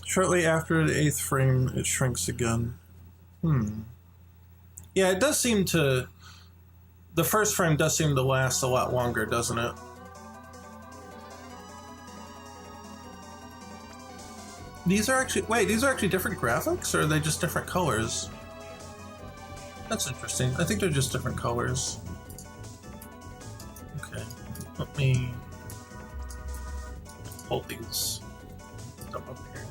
Shortly after the 8th frame, it shrinks again. Yeah, it does seem to... The first frame does seem to last a lot longer, doesn't it? These are actually... Wait, these are actually different graphics, or are they just different colors? That's interesting. I think they're just different colors. Okay, let me hold these up here.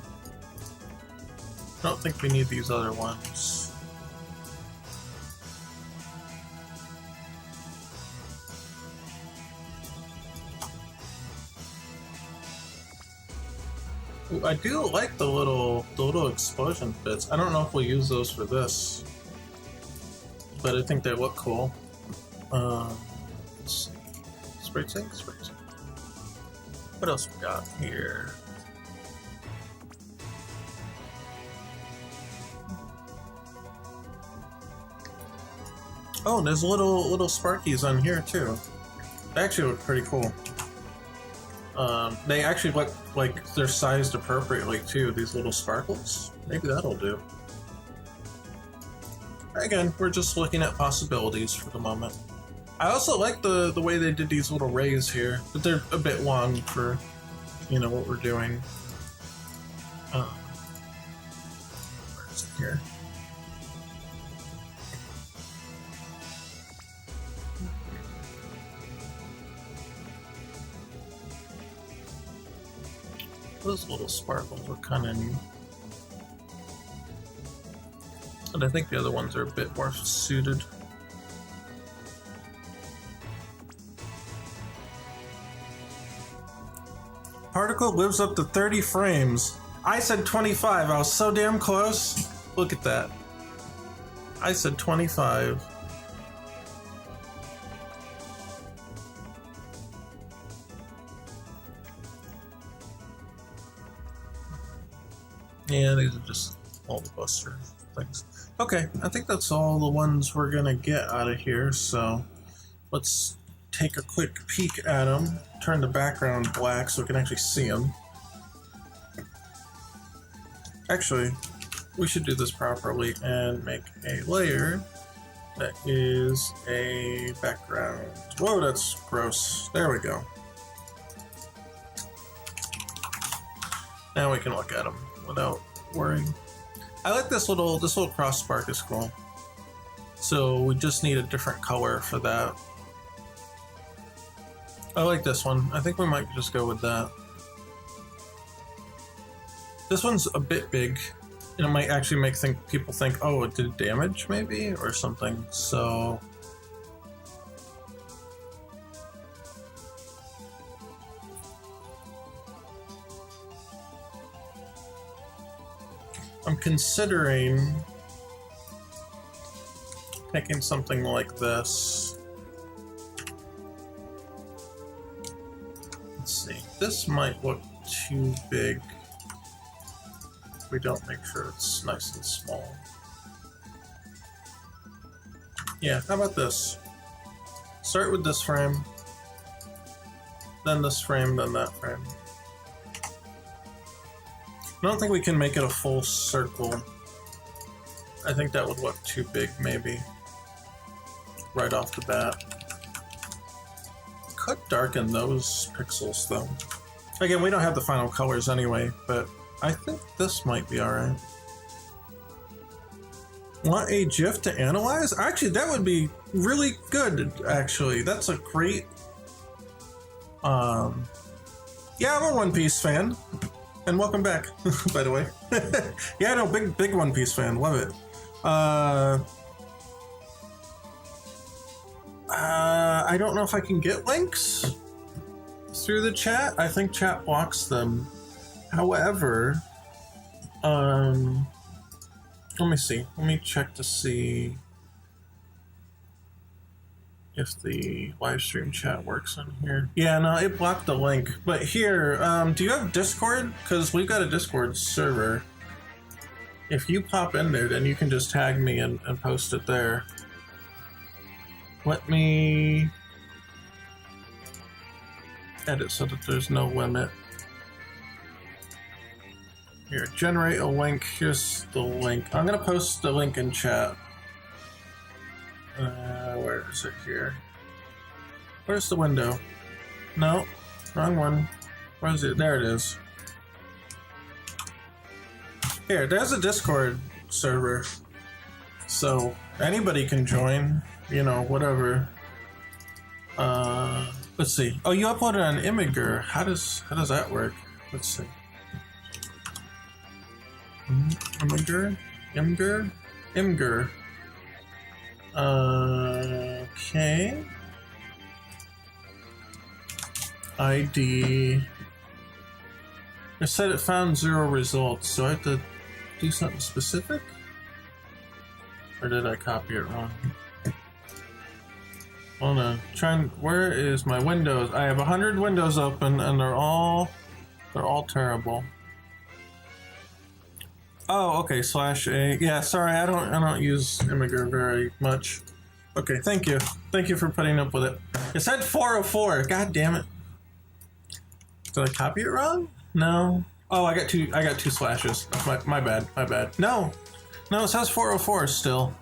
I don't think we need these other ones. Ooh, I do like the little explosion bits. I don't know if we'll use those for this, but I think they look cool. Let's see. Spray tank. What else we got here? Oh, there's little sparkies on here too. They actually look pretty cool. They actually look like they're sized appropriately too, these little sparkles. Maybe that'll do. Again, we're just looking at possibilities for the moment. I also like the way they did these little rays here, but they're a bit long for, you know, what we're doing. Where is it here? Those little sparkles are kind of neat. And I think the other ones are a bit more suited. Particle lives up to 30 frames. I said 25. I was so damn close. Look at that. I said 25. Yeah, these are just all the buster things. Okay, I think that's all the ones we're gonna get out of here, so let's take a quick peek at them. Turn the background black so we can actually see them. Actually, we should do this properly and make a layer that is a background. Whoa, that's gross. There we go. Now we can look at them without worrying. I like this little cross spark is cool. So we just need a different color for that. I like this one. I think we might just go with that. This one's a bit big, and it might actually make people think, oh, it did damage maybe or something. So I'm considering taking something like this. Let's see. This might look too big if we don't make sure it's nice and small. Yeah, how about this? Start with this frame, then this frame, then that frame. I don't think we can make it a full circle. I think that would look too big, maybe, right off the bat. Could darken those pixels, though. Again, we don't have the final colors anyway, but I think this might be alright. Want a GIF to analyze? Actually, that would be really good, actually. That's a great... Yeah, I'm a One Piece fan. And welcome back, by the way. Yeah, no, big One Piece fan. Love it. I don't know if I can get links through the chat. I think chat blocks them. However, let me see. Let me check to see if the live stream chat works on here. Yeah, no, it blocked the link. But here, do you have Discord? Because we've got a Discord server. If you pop in there, then you can just tag me and post it there. Let me edit so that there's no limit. Here, generate a link. Here's the link. I'm gonna post the link in chat. Where is it here? Where's the window? No, wrong one. Where is it? There it is. Here, there's a Discord server. So anybody can join, you know, whatever. Let's see. Oh, you uploaded on Imgur. How does that work? Let's see. Imgur. Okay. ID. It said it found 0 results, so I have to do something specific? Or did I copy it wrong? Hold on. Where is my Windows? I have 100 windows open and they're all terrible. Oh, okay, /A. Yeah, sorry, I don't use Imgur very much. Okay, thank you. Thank you for putting up with it. It said 404. God damn it. Did I copy it wrong? No. Oh, I got two slashes. My bad. No, it says 404 still.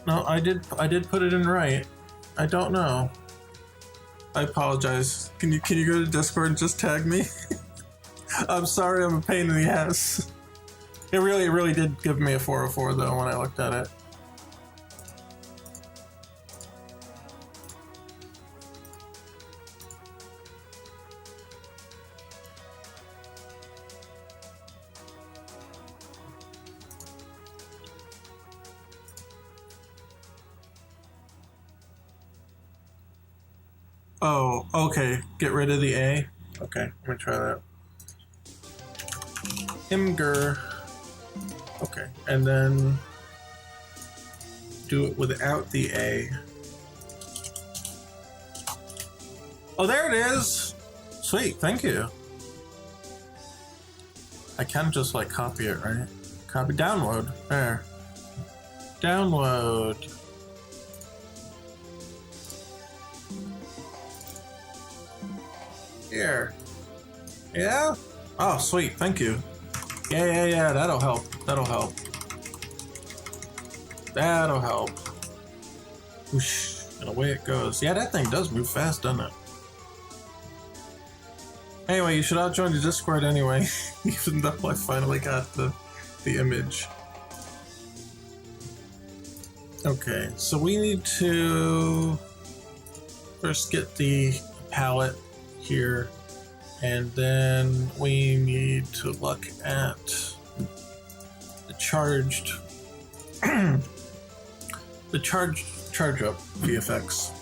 No, I did put it in right. I don't know. I apologize. Can you go to Discord and just tag me? I'm sorry, I'm a pain in the ass. It really did give me a 404 though when I looked at it. Oh, okay. Get rid of the A. Okay, I'm gonna try that. Imgur. Okay, and then do it without the A. Oh, there it is! Sweet, thank you. I can just like copy it, right? Copy, download. There. Download. Here. Yeah? Oh, sweet, thank you. Yeah, that'll help. That'll help. That'll help. Whoosh, and away it goes. Yeah, that thing does move fast, doesn't it? Anyway, you should all join the Discord anyway, even though I finally got the image. Okay, so we need to first get the palette here, and then we need to look at the charged the charge up VFX.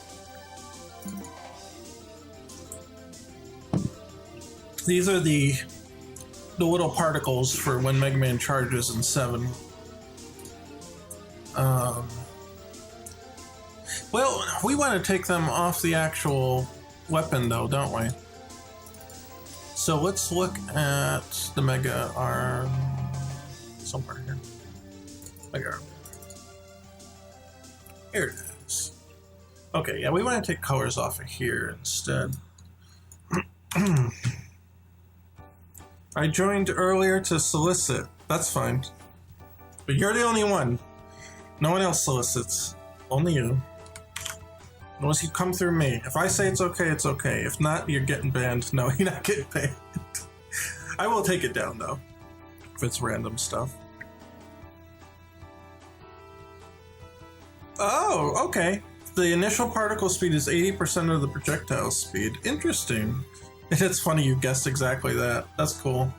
These are the little particles for when Mega Man charges in 7. Well, we want to take them off the actual weapon though, don't we? So let's look at the Mega Arm somewhere here. Mega Arm. Here it is. Okay, yeah, we want to take colors off of here instead. I joined earlier to solicit. That's fine. But you're the only one. No one else solicits. Only you. Unless you come through me. If I say it's okay, it's okay. If not, you're getting banned. No, you're not getting banned. I will take it down, though. If it's random stuff. Oh, okay. The initial particle speed is 80% of the projectile speed. Interesting. It's funny you guessed exactly that. That's cool.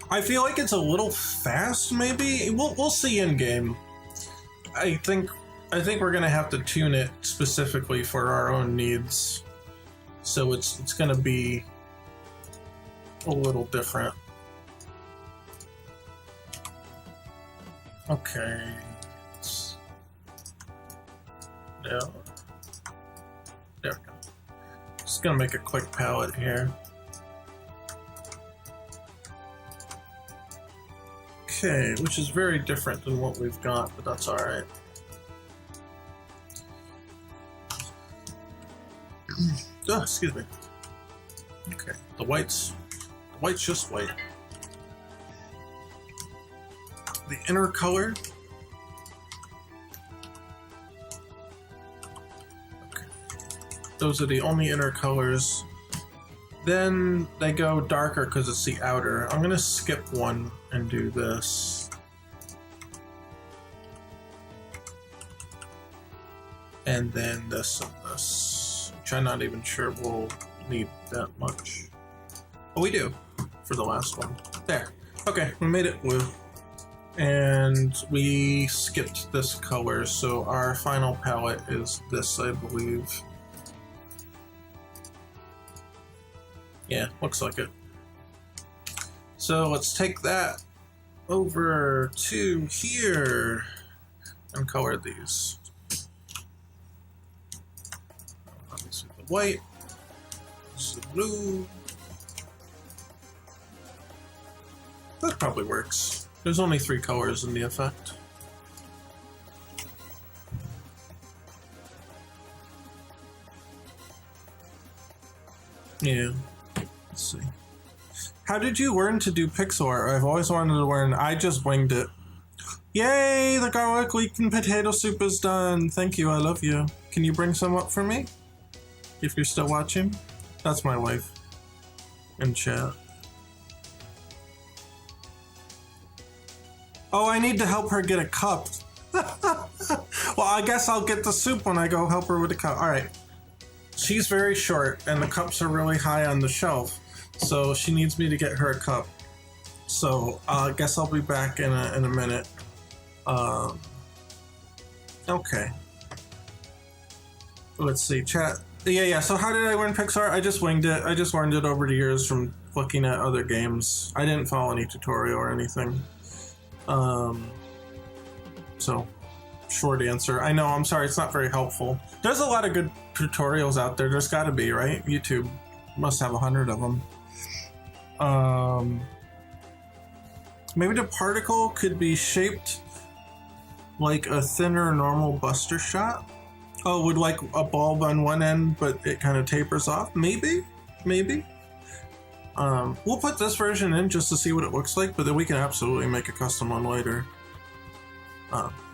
I feel like it's a little fast, maybe? We'll see in game. I think we're gonna have to tune it specifically for our own needs. So it's gonna be a little different. Okay. No. There we go. Just gonna make a quick palette here. Okay, which is very different than what we've got, but that's alright. Oh, excuse me. Okay, the white's just white. The inner color. Okay. Those are the only inner colors. Then they go darker because it's the outer. I'm gonna skip one and do this. And then this and this, which I'm not even sure we'll need that much. Oh, we do for the last one. There. Okay, we made it blue. And we skipped this color, so our final palette is this, I believe. Yeah, looks like it. So let's take that over to here and color these. Obviously the white, this is the blue. That probably works. There's only 3 colors in the effect. Yeah. Let's see. How did you learn to do pixel art? I've always wanted to learn. I just winged it. Yay! The garlic leek and potato soup is done. Thank you. I love you. Can you bring some up for me? If you're still watching. That's my wife. In chat. Oh, I need to help her get a cup. Well, I guess I'll get the soup when I go help her with the cup. Alright. She's very short, and the cups are really high on the shelf. So she needs me to get her a cup. So I guess I'll be back in a minute. Okay. Let's see, chat. Yeah. So how did I win Pixar? I just winged it. I just learned it over the years from looking at other games. I didn't follow any tutorial or anything. So, short answer. I know, I'm sorry, it's not very helpful. There's a lot of good tutorials out there. There's got to be, right? YouTube must have 100 of them. Maybe the particle could be shaped like a thinner normal Buster Shot. Oh, with like a bulb on one end, but it kind of tapers off. Maybe. We'll put this version in just to see what it looks like, but then we can absolutely make a custom one later.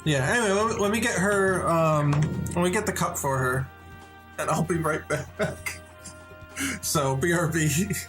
Yeah, anyway, let me get her, let me get the cup for her, and I'll be right back. So, BRB.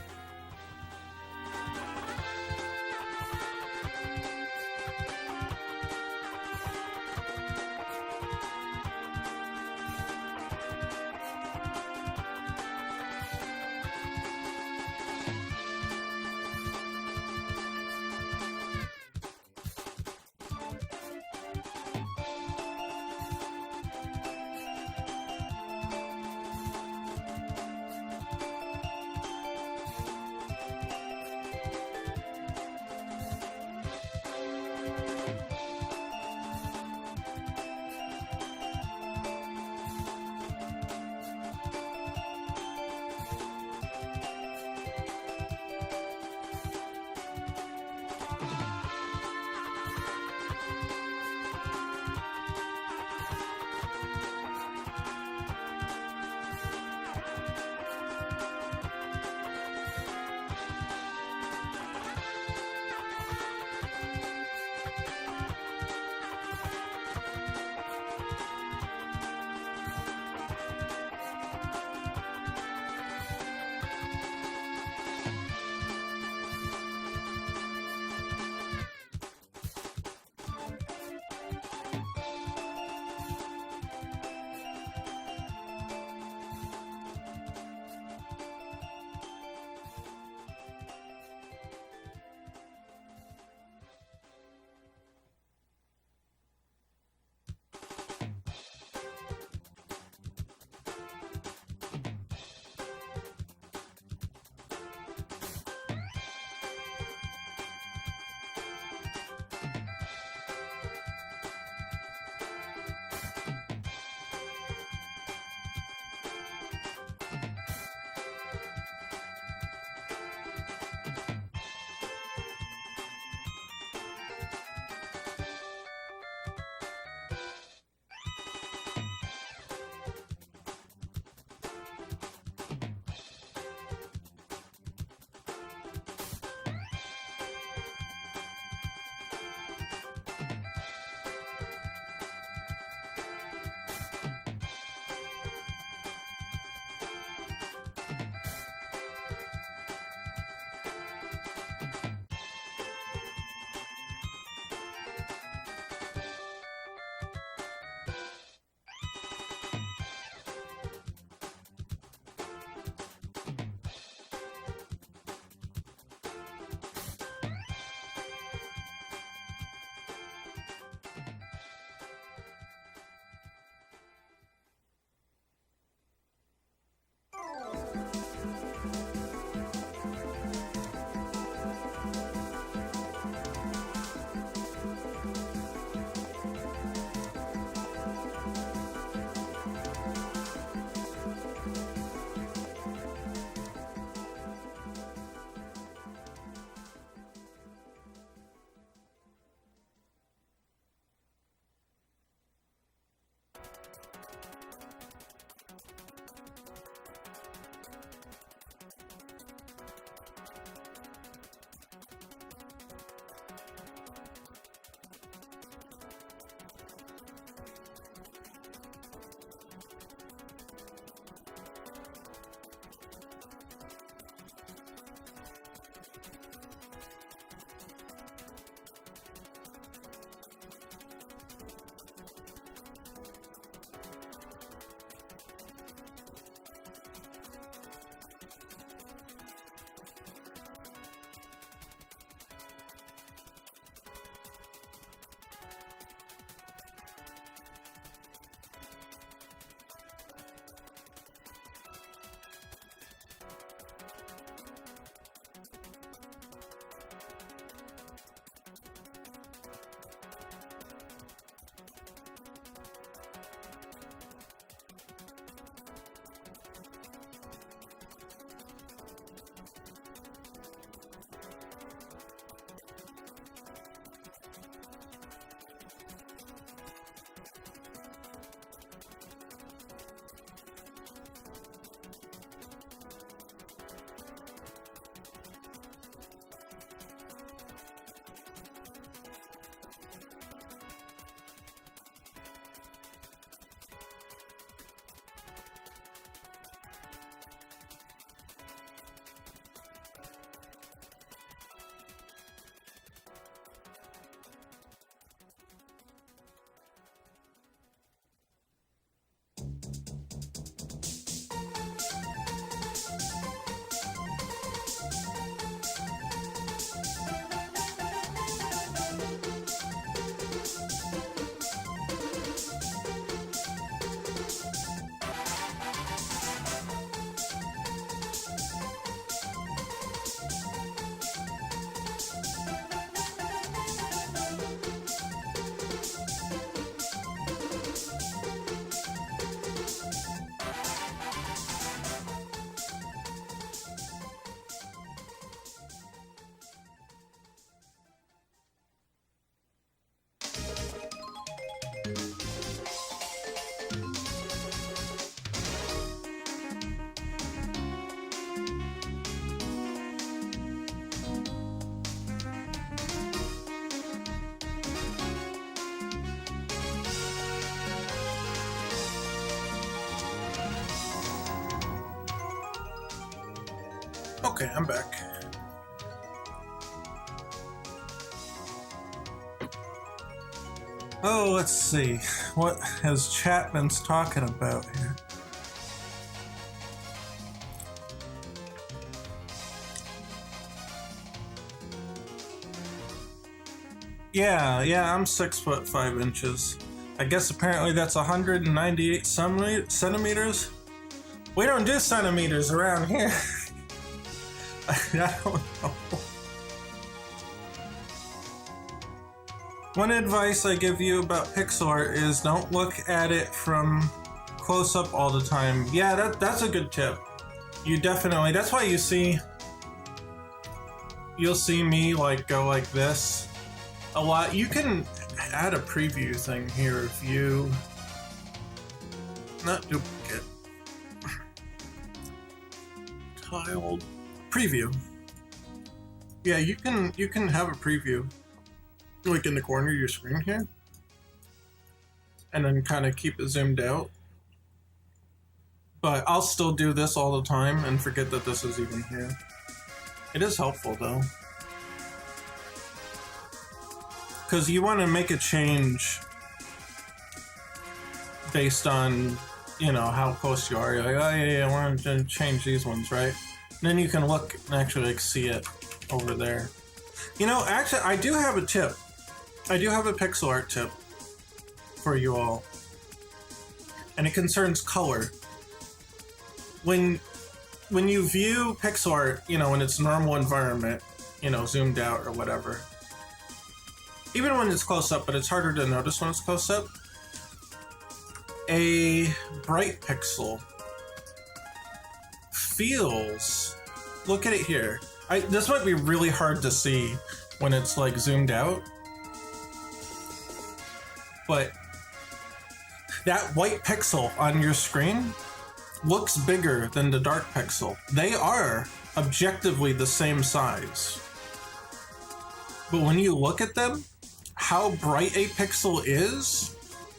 Okay, I'm back. Oh, let's see. What has Chapman's talking about here? Yeah, I'm 6'5". I guess apparently that's 198 centimeters. We don't do centimeters around here. I don't know. One advice I give you about pixel art is don't look at it from close up all the time. Yeah, that's a good tip. You definitely, that's why you'll see me like go like this a lot. You can add a preview thing here if you, not duplicate, tiled preview. Yeah, you can have a preview like in the corner of your screen here, and then kind of keep it zoomed out. But I'll still do this all the time and forget that this is even here. It is helpful though, because you want to make a change based on, you know, how close you are. You're like, oh yeah, I want to change these ones, right? And then you can look and actually like see it over there. You know, actually, I do have a tip. I do have a pixel art tip for you all, and it concerns color. When you view pixel art, you know, in its normal environment, you know, zoomed out or whatever, even when it's close up, but it's harder to notice when it's close up, a bright pixel feels, look at it here. This might be really hard to see when it's like zoomed out, but that white pixel on your screen looks bigger than the dark pixel. They are objectively the same size, but when you look at them, how bright a pixel is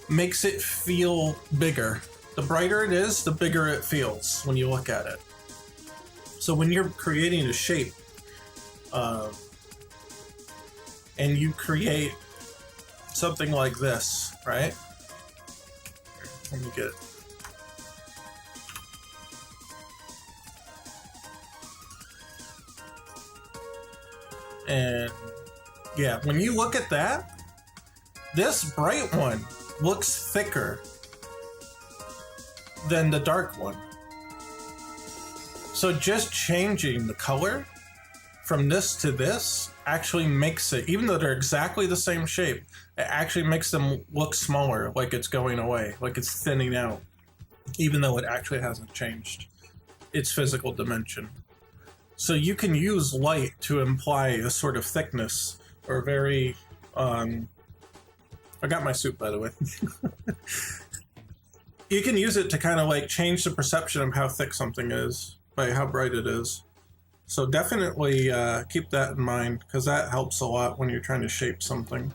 makes it feel bigger. The brighter it is, the bigger it feels when you look at it. So when you're creating a shape, and you create something like this, right? Let me get it. And yeah, when you look at that, this bright one looks thicker than the dark one. So just changing the color from this to this actually makes it, even though they're exactly the same shape, it actually makes them look smaller, like it's going away, like it's thinning out, even though it actually hasn't changed its physical dimension. So you can use light to imply a sort of thickness or very, I got my soup, by the way. You can use it to kind of like change the perception of how thick something is by how bright it is. So definitely keep that in mind, because that helps a lot when you're trying to shape something.